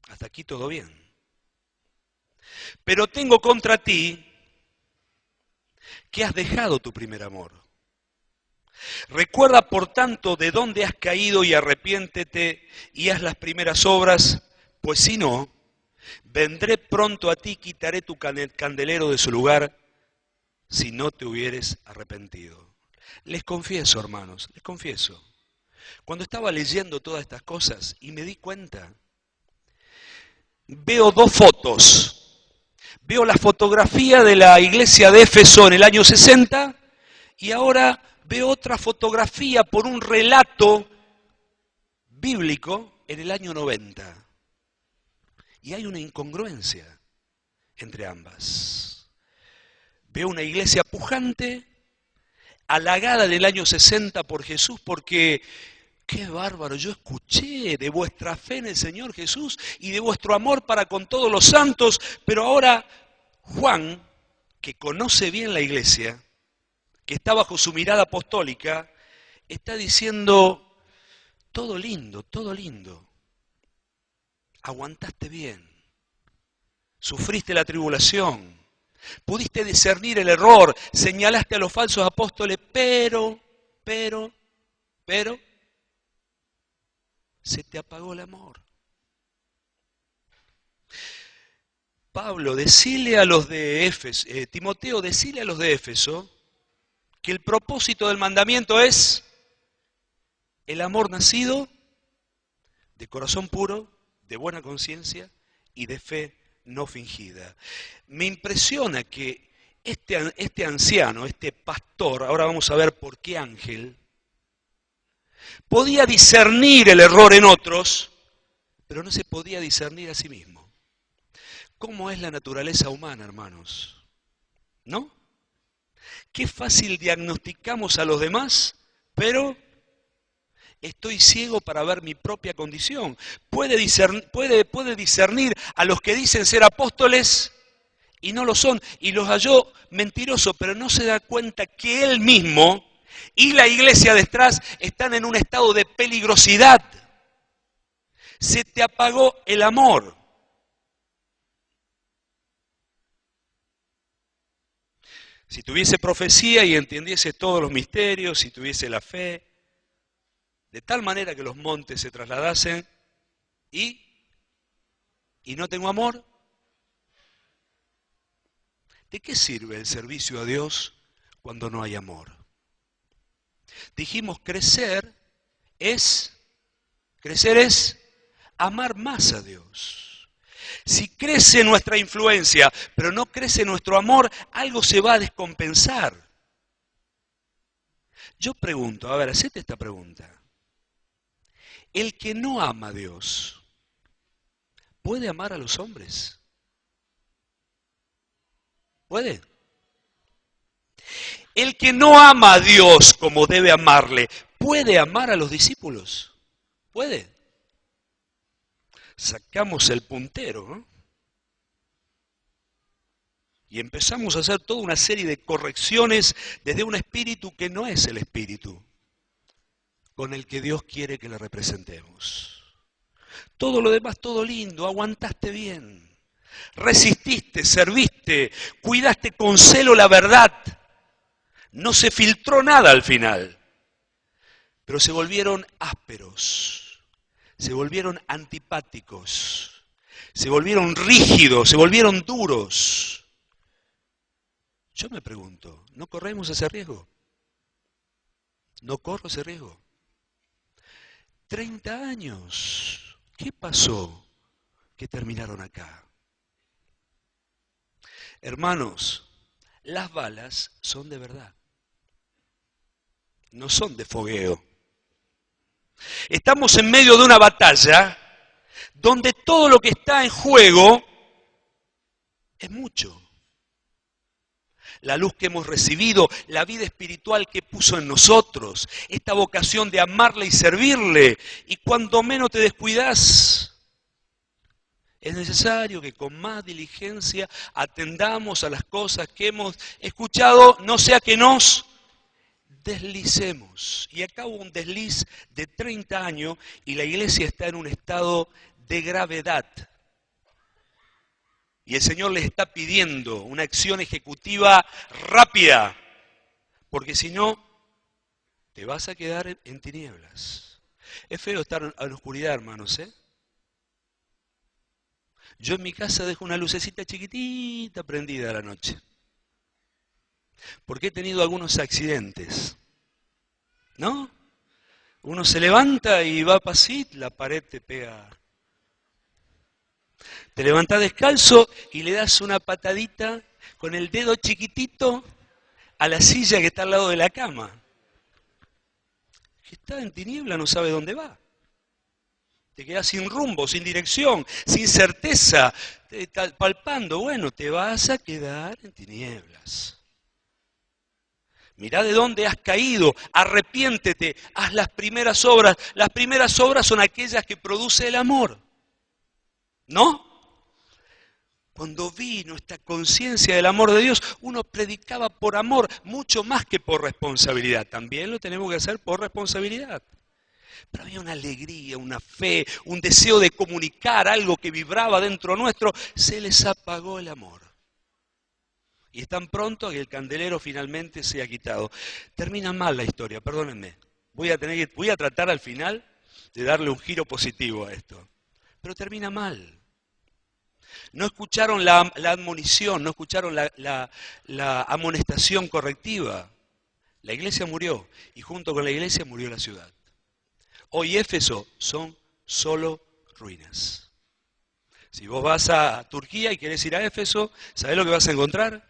Hasta aquí todo bien. Pero tengo contra ti que has dejado tu primer amor. Recuerda, por tanto, de dónde has caído y arrepiéntete y haz las primeras obras, pues si no, vendré pronto a ti y quitaré tu candelero de su lugar si no te hubieres arrepentido. Les confieso, hermanos, les confieso, cuando estaba leyendo todas estas cosas y me di cuenta, veo 2 fotos. Veo la fotografía de la iglesia de Éfeso en el año 60 y ahora veo otra fotografía por un relato bíblico en el año 90. Y hay una incongruencia entre ambas. Veo una iglesia pujante, halagada del año 60 por Jesús, porque qué bárbaro, yo escuché de vuestra fe en el Señor Jesús y de vuestro amor para con todos los santos, pero ahora Juan, que conoce bien la iglesia, que está bajo su mirada apostólica, está diciendo, todo lindo, aguantaste bien, sufriste la tribulación, pudiste discernir el error, señalaste a los falsos apóstoles, pero, se te apagó el amor. Pablo, decile a los de Éfeso, Timoteo, decile a los de Éfeso que el propósito del mandamiento es el amor nacido de corazón puro de buena conciencia y de fe no fingida. Me impresiona que este anciano, este pastor, ahora vamos a ver por qué ángel, podía discernir el error en otros, pero no se podía discernir a sí mismo. ¿Cómo es la naturaleza humana, hermanos? ¿No? Qué fácil diagnosticamos a los demás, pero estoy ciego para ver mi propia condición. Puede discernir a los que dicen ser apóstoles y no lo son, y los halló mentirosos, pero no se da cuenta que él mismo y la iglesia detrás están en un estado de peligrosidad. Se te apagó el amor. Si tuviese profecía y entendiese todos los misterios, si tuviese la fe, de tal manera que los montes se trasladasen, y no tengo amor, ¿de qué sirve el servicio a Dios cuando no hay amor? Dijimos, crecer es amar más a Dios. Si crece nuestra influencia, pero no crece nuestro amor, algo se va a descompensar. Yo pregunto, a ver, hacete esta pregunta. El que no ama a Dios, ¿puede amar a los hombres? ¿Puede? El que no ama a Dios como debe amarle, ¿puede amar a los discípulos? ¿Puede? Sacamos el puntero, ¿no? Y empezamos a hacer toda una serie de correcciones desde un espíritu que no es el espíritu con el que Dios quiere que le representemos. Todo lo demás, todo lindo, aguantaste bien, resististe, serviste, cuidaste con celo la verdad, no se filtró nada al final, pero se volvieron ásperos, se volvieron antipáticos, se volvieron rígidos, se volvieron duros. Yo me pregunto, ¿no corremos ese riesgo? ¿No corro ese riesgo? 30 años. ¿Qué pasó que terminaron acá? Hermanos, las balas son de verdad. No son de fogueo. Estamos en medio de una batalla donde todo lo que está en juego es mucho. La luz que hemos recibido, la vida espiritual que puso en nosotros, esta vocación de amarle y servirle. Y cuando menos te descuidas, es necesario que con más diligencia atendamos a las cosas que hemos escuchado, no sea que nos deslicemos. Y acá hubo un desliz de 30 años y la iglesia está en un estado de gravedad. Y el Señor les está pidiendo una acción ejecutiva rápida, porque si no, te vas a quedar en tinieblas. Es feo estar en la oscuridad, hermanos, ¿eh? Yo en mi casa dejo una lucecita chiquitita prendida a la noche, porque he tenido algunos accidentes, ¿no? Uno se levanta y va pasito, la pared te pega. Te levantás descalzo y le das una patadita con el dedo chiquitito a la silla que está al lado de la cama. Que está en tiniebla, no sabe dónde va. Te quedás sin rumbo, sin dirección, sin certeza, palpando. Bueno, te vas a quedar en tinieblas. Mirá de dónde has caído, arrepiéntete, haz las primeras obras. Las primeras obras son aquellas que produce el amor. ¿No? Cuando vino esta conciencia del amor de Dios, uno predicaba por amor, mucho más que por responsabilidad. También lo tenemos que hacer por responsabilidad. Pero había una alegría, una fe, un deseo de comunicar algo que vibraba dentro nuestro. Se les apagó el amor. Y están pronto a que el candelero finalmente sea quitado. Termina mal la historia, perdónenme. Voy a tratar al final de darle un giro positivo a esto. Pero termina mal. No escucharon la admonición, no escucharon la amonestación correctiva. La iglesia murió y junto con la iglesia murió la ciudad. Hoy Éfeso son solo ruinas. Si vos vas a Turquía y querés ir a Éfeso, ¿sabés lo que vas a encontrar?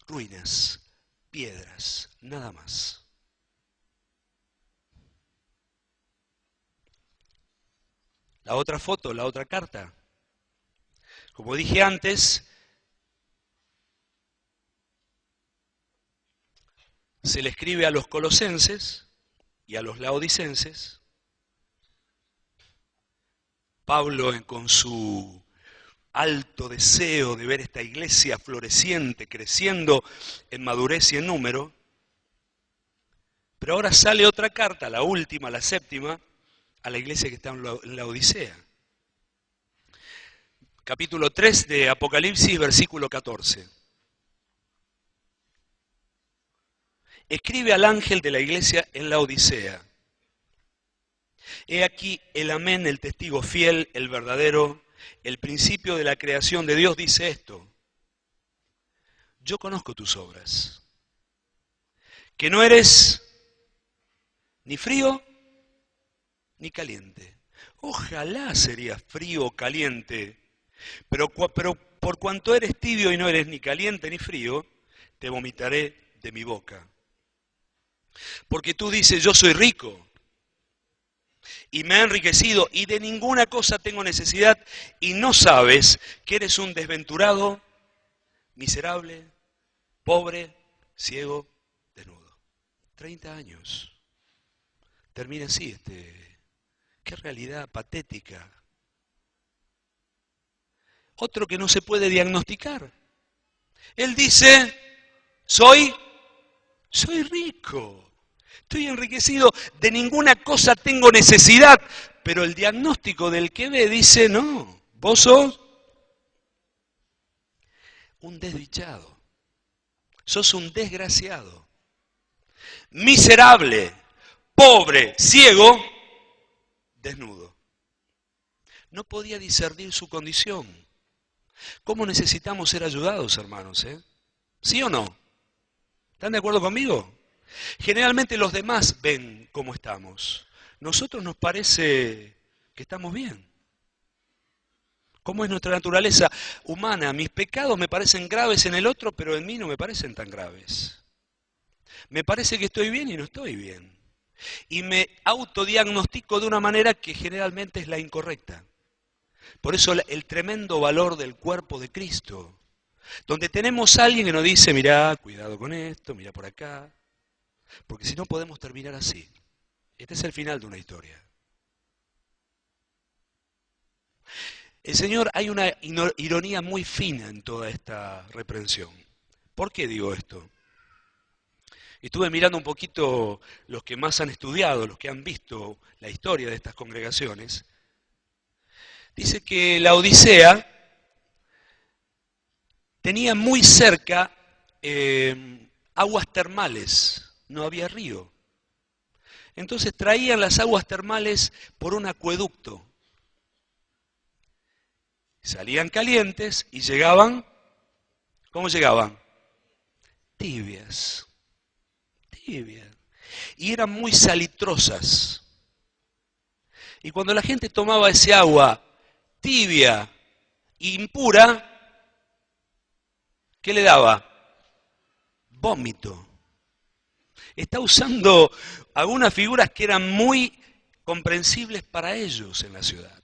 Ruinas, piedras, nada más. La otra foto, la otra carta. Como dije antes, se le escribe a los colosenses y a los laodicenses. Pablo, con su alto deseo de ver esta iglesia floreciente, creciendo en madurez y en número, pero ahora sale otra carta, la última, la séptima, a la iglesia que está en la Odisea. Capítulo 3 de Apocalipsis, versículo 14. Escribe al ángel de la iglesia en la Odisea. He aquí el amén, el testigo fiel, el verdadero, el principio de la creación de Dios dice esto. Yo conozco tus obras, que no eres ni frío ni caliente. Ojalá serías frío o caliente, pero por cuanto eres tibio y no eres ni caliente ni frío, te vomitaré de mi boca. Porque tú dices, yo soy rico y me he enriquecido y de ninguna cosa tengo necesidad y no sabes que eres un desventurado, miserable, pobre, ciego, desnudo. 30 años. Termina así qué realidad patética. Otro que no se puede diagnosticar. Él dice, soy rico. Estoy enriquecido, de ninguna cosa tengo necesidad, pero el diagnóstico del que ve dice, no, vos sos un desdichado, sos un desgraciado, miserable, pobre, ciego, desnudo. No podía discernir su condición. ¿Cómo necesitamos ser ayudados, hermanos? ¿Sí o no? ¿Están de acuerdo conmigo? Generalmente los demás ven cómo estamos. Nosotros nos parece que estamos bien. ¿Cómo es nuestra naturaleza humana? Mis pecados me parecen graves en el otro, pero en mí no me parecen tan graves. Me parece que estoy bien y no estoy bien. Y me autodiagnostico de una manera que generalmente es la incorrecta. Por eso el tremendo valor del cuerpo de Cristo, donde tenemos a alguien que nos dice, mirá, cuidado con esto, mirá por acá. Porque si no podemos terminar así. Este es el final de una historia. El Señor, hay una ironía muy fina en toda esta reprensión. ¿Por qué digo esto? Estuve mirando un poquito los que más han estudiado, los que han visto la historia de estas congregaciones. Dice que la Odisea tenía muy cerca aguas termales. No había río. Entonces traían las aguas termales por un acueducto. Salían calientes y llegaban, ¿cómo llegaban? Tibias. Y eran muy salitrosas. Y cuando la gente tomaba ese agua tibia, impura, ¿qué le daba? Vómito. Está usando algunas figuras que eran muy comprensibles para ellos en la ciudad.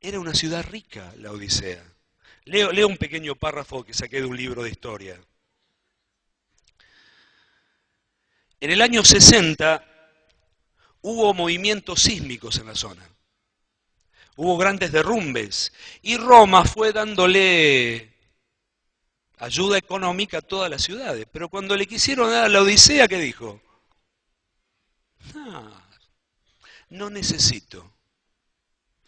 Era una ciudad rica, la Odisea. Leo un pequeño párrafo que saqué de un libro de historia. En el año 60 hubo movimientos sísmicos en la zona. Hubo grandes derrumbes y Roma fue dándole ayuda económica a todas las ciudades. Pero cuando le quisieron dar a la Odisea, ¿qué dijo? No necesito.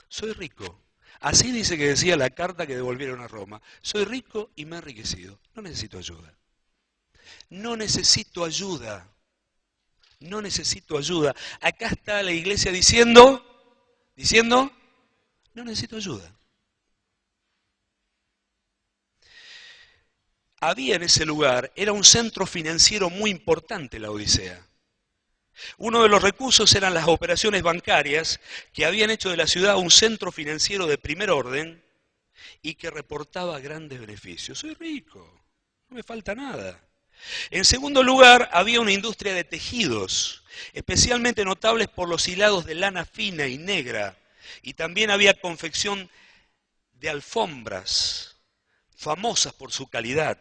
Soy rico. Así dice que decía la carta que devolvieron a Roma. Soy rico y me he enriquecido. No necesito ayuda. No necesito ayuda. No necesito ayuda. Acá está la iglesia diciendo, no necesito ayuda. Había en ese lugar, era un centro financiero muy importante la Odisea. Uno de los recursos eran las operaciones bancarias que habían hecho de la ciudad un centro financiero de primer orden y que reportaba grandes beneficios. Soy rico, no me falta nada. En segundo lugar, había una industria de tejidos, especialmente notables por los hilados de lana fina y negra, y también había confección de alfombras, famosas por su calidad.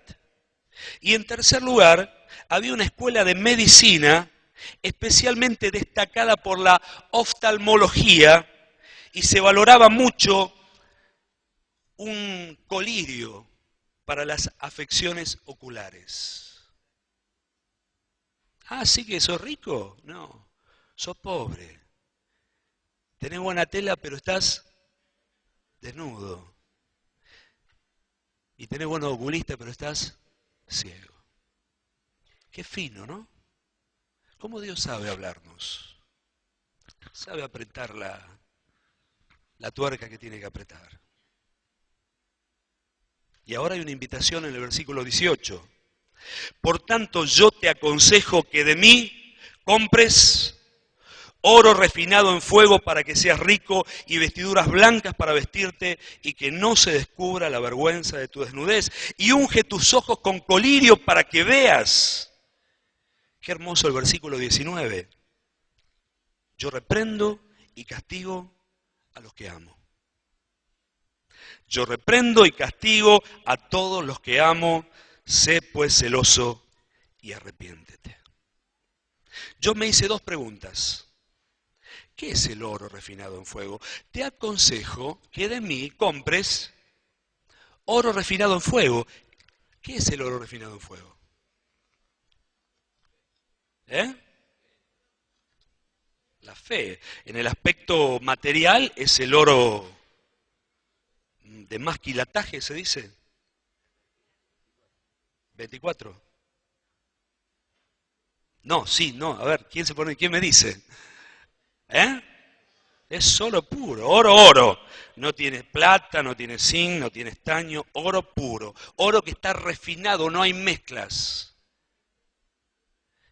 Y en tercer lugar, había una escuela de medicina especialmente destacada por la oftalmología y se valoraba mucho un colirio para las afecciones oculares. Ah, ¿sí que sos rico? No, sos pobre. Tenés buena tela, pero estás desnudo. Y tenés buenos oculistas, pero estás ciego. Qué fino, ¿no? ¿Cómo Dios sabe hablarnos? Sabe apretar la tuerca que tiene que apretar. Y ahora hay una invitación en el versículo 18. Por tanto, yo te aconsejo que de mí compres oro refinado en fuego para que seas rico y vestiduras blancas para vestirte y que no se descubra la vergüenza de tu desnudez. Y unge tus ojos con colirio para que veas. Qué hermoso el versículo 19. Yo reprendo y castigo a los que amo. Yo reprendo y castigo a todos los que amo. Sé pues celoso y arrepiéntete. Yo me hice dos preguntas. ¿Qué es el oro refinado en fuego? Te aconsejo que de mí compres oro refinado en fuego. ¿Qué es el oro refinado en fuego? La fe. En el aspecto material es el oro de más quilataje, se dice. 24. No, sí, no. A ver, ¿quién me dice? Es solo puro, oro, oro. No tiene plata, no tiene zinc, no tiene estaño, oro puro. Oro que está refinado, no hay mezclas.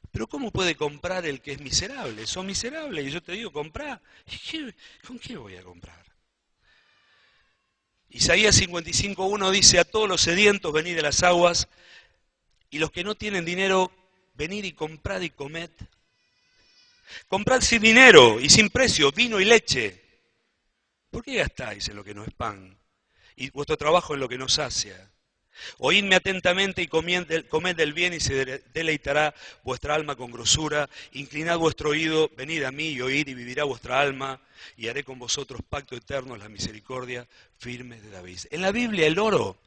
Pero ¿cómo puede comprar el que es miserable? Sos miserable y yo te digo, comprá. ¿Con qué voy a comprar? Isaías 55:1 dice, a todos los sedientos venid de las aguas, y los que no tienen dinero, venid y comprad y comed. Comprad sin dinero y sin precio, vino y leche. ¿Por qué gastáis en lo que no es pan? Y vuestro trabajo en lo que no sacia. Oídme atentamente y comed del bien y se deleitará vuestra alma con grosura. Inclinad vuestro oído, venid a mí y oíd y vivirá vuestra alma. Y haré con vosotros pacto eterno en la misericordia firme de David. En la Biblia el oro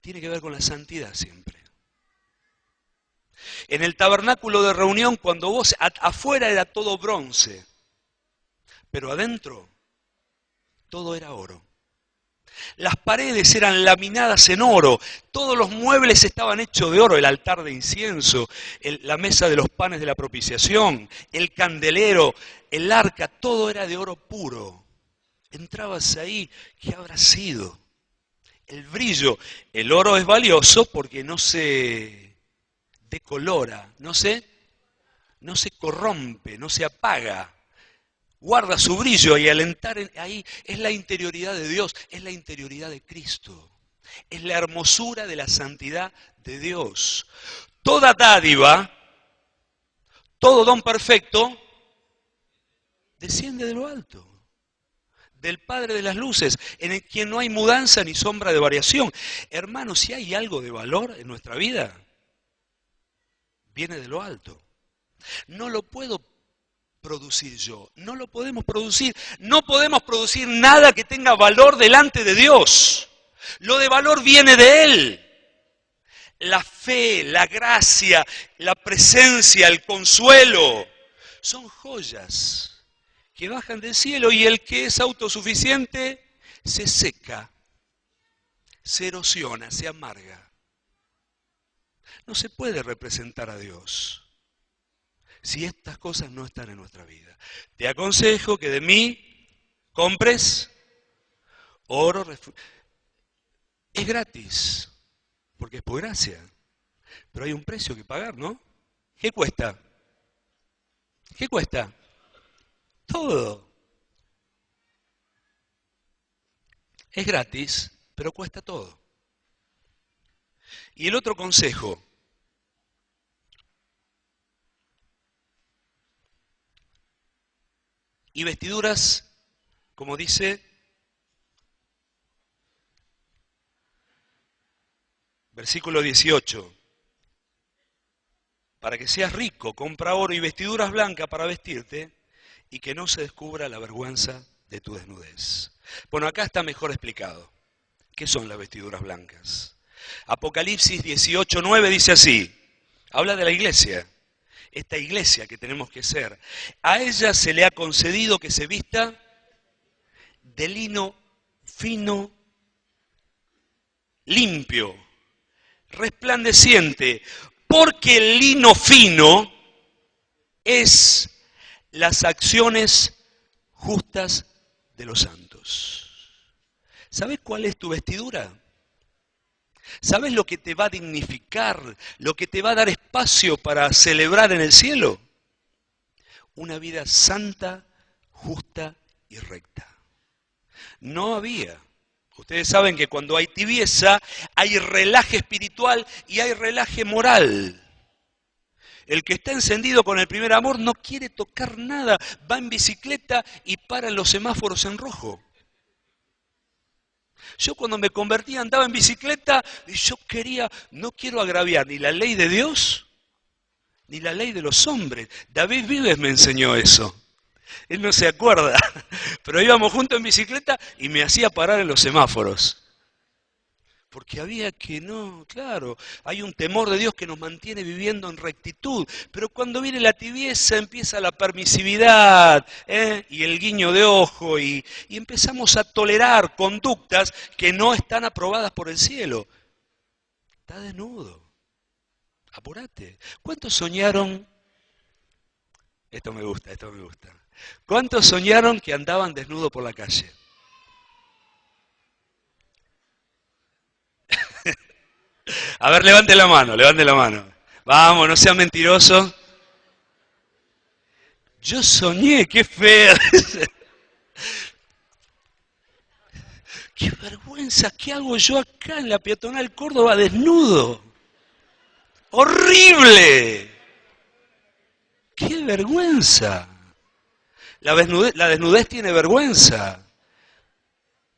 tiene que ver con la santidad siempre. En el tabernáculo de reunión, cuando vos, afuera era todo bronce, pero adentro todo era oro. Las paredes eran laminadas en oro, todos los muebles estaban hechos de oro, el altar de incienso, la mesa de los panes de la propiciación, el candelero, el arca, todo era de oro puro. Entrabas ahí, ¿qué habrá sido? El brillo, el oro es valioso porque no se decolora, no se corrompe, no se apaga. Guarda su brillo y al entrar ahí es la interioridad de Dios, es la interioridad de Cristo. Es la hermosura de la santidad de Dios. Toda dádiva, todo don perfecto, desciende de lo alto. Del Padre de las luces, en el quien no hay mudanza ni sombra de variación. Hermanos, si hay algo de valor en nuestra vida, viene de lo alto. No lo puedo producir yo, no lo podemos producir. No podemos producir nada que tenga valor delante de Dios. Lo de valor viene de Él. La fe, la gracia, la presencia, el consuelo, son joyas que bajan del cielo y el que es autosuficiente se seca, se erosiona, se amarga. No se puede representar a Dios si estas cosas no están en nuestra vida. Te aconsejo que de mí compres oro. Es gratis, porque es por gracia. Pero hay un precio que pagar, ¿no? ¿Qué cuesta? ¿Qué cuesta? Todo. Es gratis, pero cuesta todo. Y el otro consejo. Y vestiduras, como dice, versículo 18. Para que seas rico, compra oro y vestiduras blancas para vestirte y que no se descubra la vergüenza de tu desnudez. Bueno, acá está mejor explicado. ¿Qué son las vestiduras blancas? Apocalipsis 18:9 dice así, habla de la iglesia, esta iglesia que tenemos que ser. A ella se le ha concedido que se vista de lino fino, limpio, resplandeciente, porque el lino fino es las acciones justas de los santos. ¿Sabes cuál es tu vestidura? ¿Sabes lo que te va a dignificar, lo que te va a dar espacio para celebrar en el cielo? Una vida santa, justa y recta. No había. Ustedes saben que cuando hay tibieza, hay relaje espiritual y hay relaje moral. El que está encendido con el primer amor no quiere tocar nada, va en bicicleta y para en los semáforos en rojo. Yo cuando me convertí andaba en bicicleta y yo no quiero agraviar ni la ley de Dios, ni la ley de los hombres. David Vives me enseñó eso. Él no se acuerda, pero íbamos juntos en bicicleta y me hacía parar en los semáforos. Porque había que claro, hay un temor de Dios que nos mantiene viviendo en rectitud. Pero cuando viene la tibieza empieza la permisividad y el guiño de ojo y empezamos a tolerar conductas que no están aprobadas por el cielo. Está desnudo, apurate. ¿Cuántos soñaron? Esto me gusta. ¿Cuántos soñaron que andaban desnudos por la calle? A ver, levante la mano. Vamos, no sea mentiroso. Yo soñé, qué feo. Qué vergüenza, ¿qué hago yo acá en la peatonal Córdoba desnudo? ¡Horrible! ¡Qué vergüenza! La desnudez tiene vergüenza.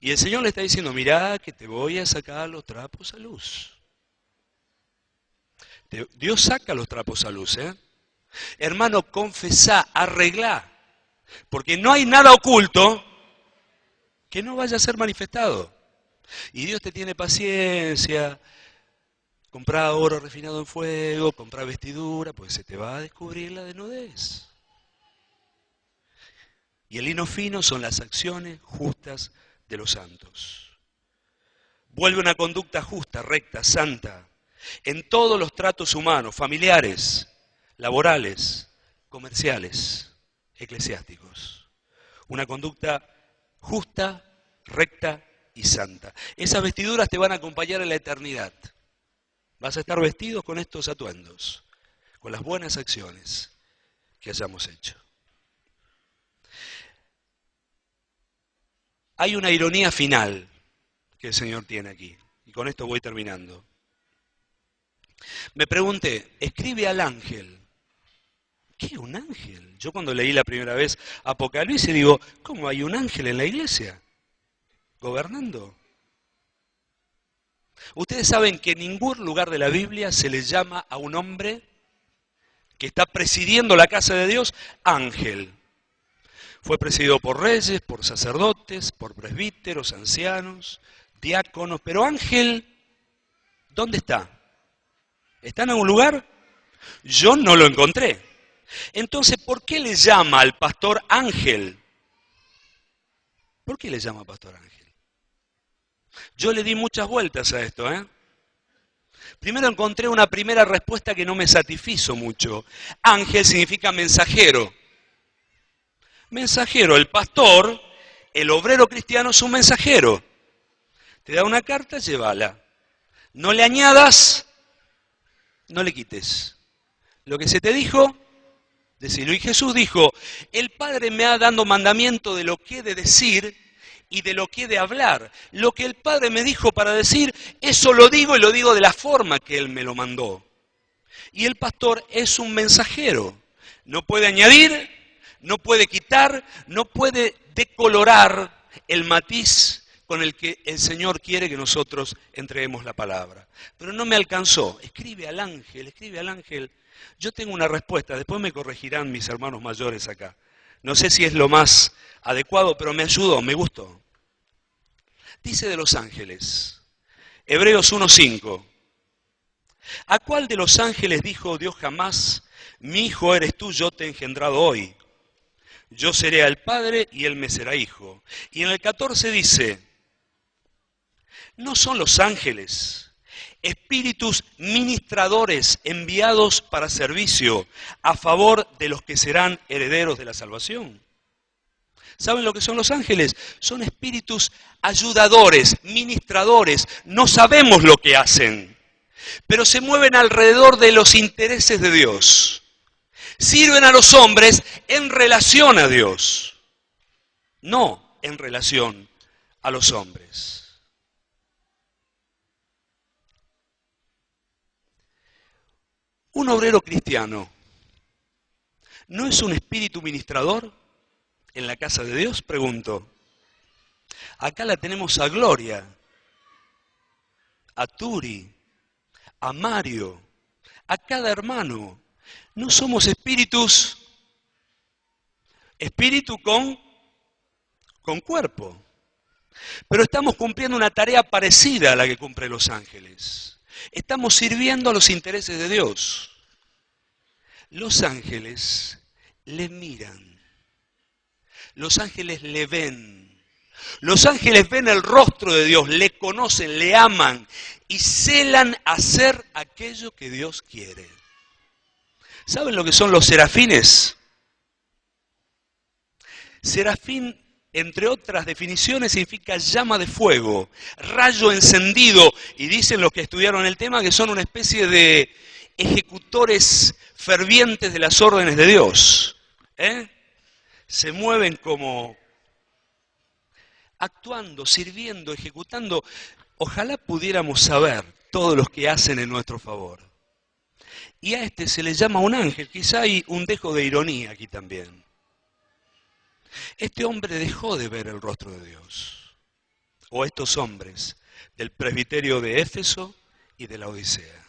Y el Señor le está diciendo, mirá que te voy a sacar los trapos a luz. Dios saca los trapos a luz, Hermano, confesá, arreglá. Porque no hay nada oculto que no vaya a ser manifestado. Y Dios te tiene paciencia. Comprá oro refinado en fuego, comprá vestidura, pues se te va a descubrir la desnudez. Y el lino fino son las acciones justas de los santos. Vuelve una conducta justa, recta, santa, en todos los tratos humanos, familiares, laborales, comerciales, eclesiásticos. Una conducta justa, recta y santa. Esas vestiduras te van a acompañar en la eternidad. Vas a estar vestidos con estos atuendos, con las buenas acciones que hayamos hecho. Hay una ironía final que el Señor tiene aquí, y con esto voy terminando. Me pregunté, escribe al ángel. ¿Qué un ángel? Yo cuando leí la primera vez Apocalipsis digo, ¿cómo hay un ángel en la iglesia? ¿Gobernando? Ustedes saben que en ningún lugar de la Biblia se le llama a un hombre que está presidiendo la casa de Dios ángel. Fue presidido por reyes, por sacerdotes, por presbíteros, ancianos, diáconos, pero ángel, ¿dónde está? ¿Está en algún lugar? Yo no lo encontré. Entonces, ¿por qué le llama al pastor ángel? ¿Por qué le llama pastor ángel? Yo le di muchas vueltas a esto, Primero encontré una primera respuesta que no me satisfizo mucho. Ángel significa mensajero. Mensajero, el pastor, el obrero cristiano es un mensajero. Te da una carta, llévala. No le añadas, no le quites. Lo que se te dijo, decirlo. Y Jesús dijo, el Padre me ha dado mandamiento de lo que he de decir y de lo que he de hablar. Lo que el Padre me dijo para decir, eso lo digo y lo digo de la forma que Él me lo mandó. Y el pastor es un mensajero. No puede añadir, no puede quitar, no puede decolorar el matiz con el que el Señor quiere que nosotros entreguemos la palabra. Pero no me alcanzó. Escribe al ángel, escribe al ángel. Yo tengo una respuesta, después me corregirán mis hermanos mayores acá. No sé si es lo más adecuado, pero me ayudó, me gustó. Dice de los ángeles, Hebreos 1:5. ¿A cuál de los ángeles dijo Dios jamás, mi hijo eres tú, yo te he engendrado hoy? Yo seré al Padre y él me será hijo. Y en el 14 dice, ¿no son los ángeles espíritus ministradores enviados para servicio a favor de los que serán herederos de la salvación? ¿Saben lo que son los ángeles? Son espíritus ayudadores, ministradores. No sabemos lo que hacen, pero se mueven alrededor de los intereses de Dios. Sirven a los hombres en relación a Dios, no en relación a los hombres. Un obrero cristiano, ¿no es un espíritu ministrador en la casa de Dios? Pregunto. Acá la tenemos a Gloria, a Turi, a Mario, a cada hermano. No somos espíritus, espíritu con cuerpo. Pero estamos cumpliendo una tarea parecida a la que cumplen los ángeles. Estamos sirviendo a los intereses de Dios. Los ángeles le miran. Los ángeles le ven. Los ángeles ven el rostro de Dios, le conocen, le aman y celan hacer aquello que Dios quiere. ¿Saben lo que son los serafines? Serafín, entre otras definiciones, significa llama de fuego, rayo encendido. Y dicen los que estudiaron el tema que son una especie de ejecutores fervientes de las órdenes de Dios. Se mueven como actuando, sirviendo, ejecutando. Ojalá pudiéramos saber todos los que hacen en nuestro favor. Y a este se le llama un ángel. Quizá hay un dejo de ironía aquí también. Este hombre dejó de ver el rostro de Dios. O estos hombres del presbiterio de Éfeso y de la Odisea.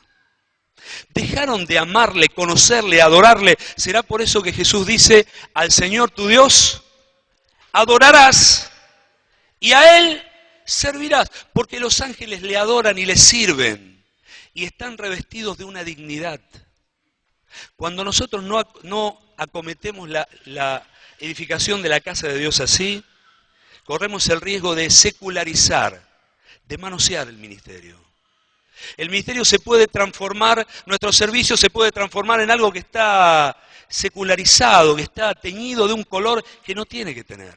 Dejaron de amarle, conocerle, adorarle. Será por eso que Jesús dice, al Señor tu Dios adorarás y a Él servirás. Porque los ángeles le adoran y le sirven y están revestidos de una dignidad. Cuando nosotros no acometemos la edificación de la casa de Dios así, corremos el riesgo de secularizar, de manosear el ministerio. El ministerio se puede transformar, nuestro servicio se puede transformar en algo que está secularizado, que está teñido de un color que no tiene que tener.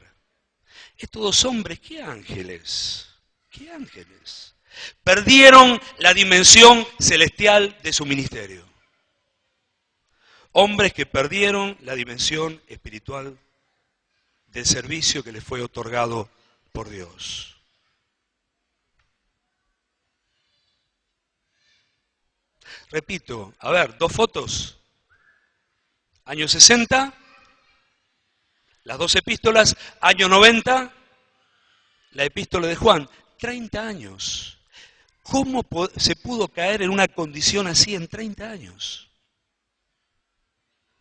Estos dos hombres, ¿qué ángeles? ¿Qué ángeles? Perdieron la dimensión celestial de su ministerio. Hombres que perdieron la dimensión espiritual del servicio que les fue otorgado por Dios. Repito, a ver, dos fotos. Año 60, las dos epístolas, año 90, la epístola de Juan, 30 años. ¿Cómo se pudo caer en una condición así en 30 años?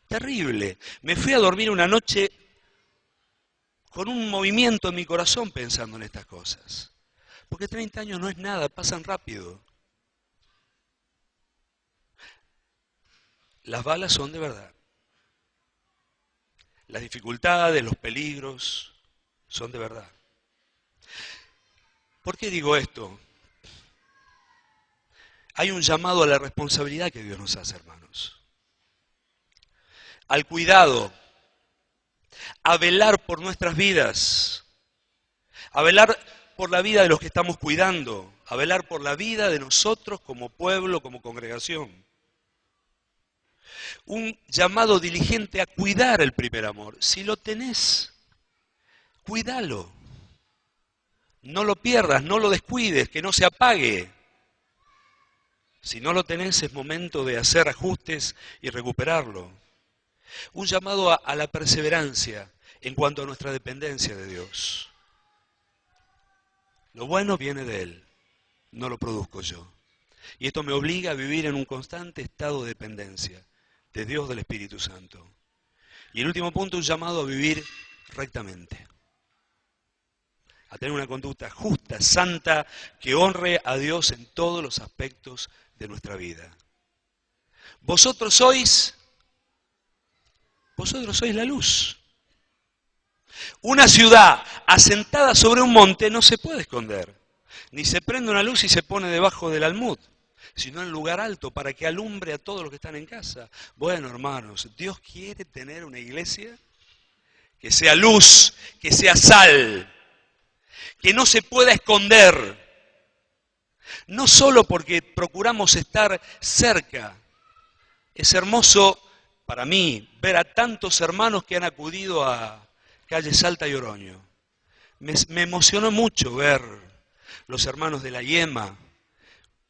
Terrible. Me fui a dormir una noche con un movimiento en mi corazón pensando en estas cosas. Porque 30 años no es nada, pasan rápido. Las balas son de verdad. Las dificultades, los peligros, son de verdad. ¿Por qué digo esto? Hay un llamado a la responsabilidad que Dios nos hace, hermanos. Al cuidado, a velar por nuestras vidas, a velar por la vida de los que estamos cuidando, a velar por la vida de nosotros como pueblo, como congregación. Un llamado diligente a cuidar el primer amor. Si lo tenés, cuídalo. No lo pierdas, no lo descuides, que no se apague. Si no lo tenés, es momento de hacer ajustes y recuperarlo. Un llamado a la perseverancia en cuanto a nuestra dependencia de Dios. Lo bueno viene de Él, no lo produzco yo. Y esto me obliga a vivir en un constante estado de dependencia de Dios, del Espíritu Santo. Y el último punto, un llamado a vivir rectamente. A tener una conducta justa, santa, que honre a Dios en todos los aspectos de nuestra vida. Vosotros sois la luz. Una ciudad asentada sobre un monte no se puede esconder. Ni se prende una luz y se pone debajo del almud, sino en lugar alto para que alumbre a todos los que están en casa. Bueno, hermanos, Dios quiere tener una iglesia que sea luz, que sea sal, que no se pueda esconder. No solo porque procuramos estar cerca. Es hermoso para mí ver a tantos hermanos que han acudido a Calle Salta y Oroño. Me emocionó mucho ver los hermanos de la Yema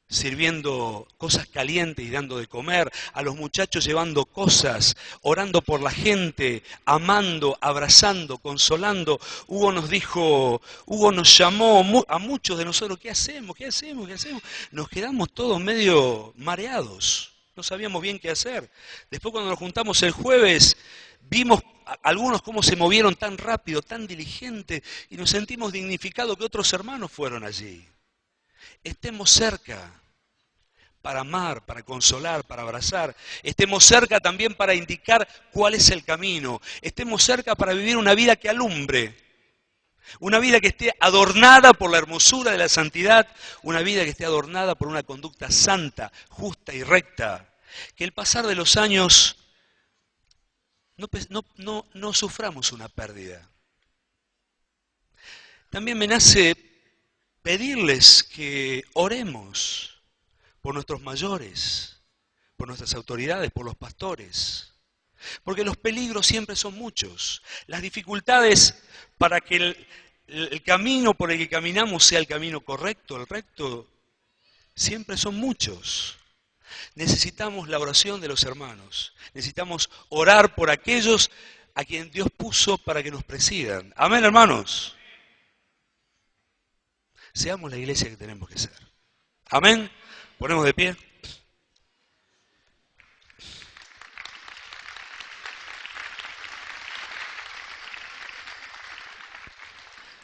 sirviendo cosas calientes y dando de comer, a los muchachos llevando cosas, orando por la gente, amando, abrazando, consolando. Hugo nos llamó a muchos de nosotros, ¿qué hacemos? ¿Qué hacemos? ¿Qué hacemos? Nos quedamos todos medio mareados, no sabíamos bien qué hacer. Después cuando nos juntamos el jueves, vimos algunos cómo se movieron tan rápido, tan diligente, y nos sentimos dignificados que otros hermanos fueron allí. Estemos cerca para amar, para consolar, para abrazar. Estemos cerca también para indicar cuál es el camino. Estemos cerca para vivir una vida que alumbre. Una vida que esté adornada por la hermosura de la santidad. Una vida que esté adornada por una conducta santa, justa y recta. Que el pasar de los años no suframos una pérdida. También me nace pedirles que oremos por nuestros mayores, por nuestras autoridades, por los pastores. Porque los peligros siempre son muchos. Las dificultades para que el camino por el que caminamos sea el camino correcto, el recto, siempre son muchos. Necesitamos la oración de los hermanos. Necesitamos orar por aquellos a quien Dios puso para que nos presidan. Amén, hermanos. Seamos la iglesia que tenemos que ser. Amén. Ponemos de pie.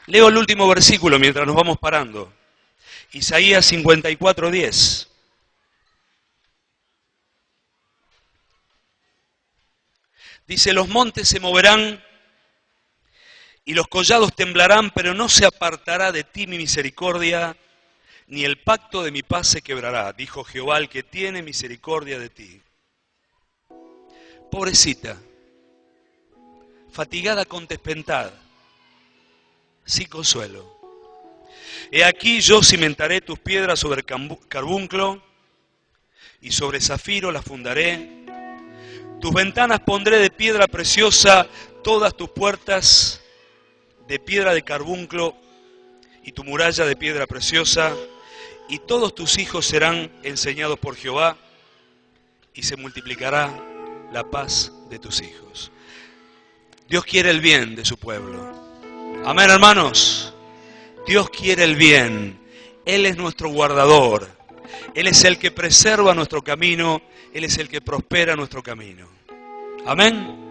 Leo el último versículo mientras nos vamos parando. Isaías 54:10. Dice, los montes se moverán y los collados temblarán, pero no se apartará de ti mi misericordia, ni el pacto de mi paz se quebrará, dijo Jehová, el que tiene misericordia de ti. Pobrecita, fatigada con tempestad, sin consuelo. He aquí yo cimentaré tus piedras sobre carbunclo, y sobre zafiro las fundaré. Tus ventanas pondré de piedra preciosa, todas tus puertas de piedra de carbunclo, y tu muralla de piedra preciosa, y todos tus hijos serán enseñados por Jehová, y se multiplicará la paz de tus hijos. Dios quiere el bien de su pueblo. Amén, hermanos. Dios quiere el bien. Él es nuestro guardador. Él es el que preserva nuestro camino. Él es el que prospera nuestro camino. Amén.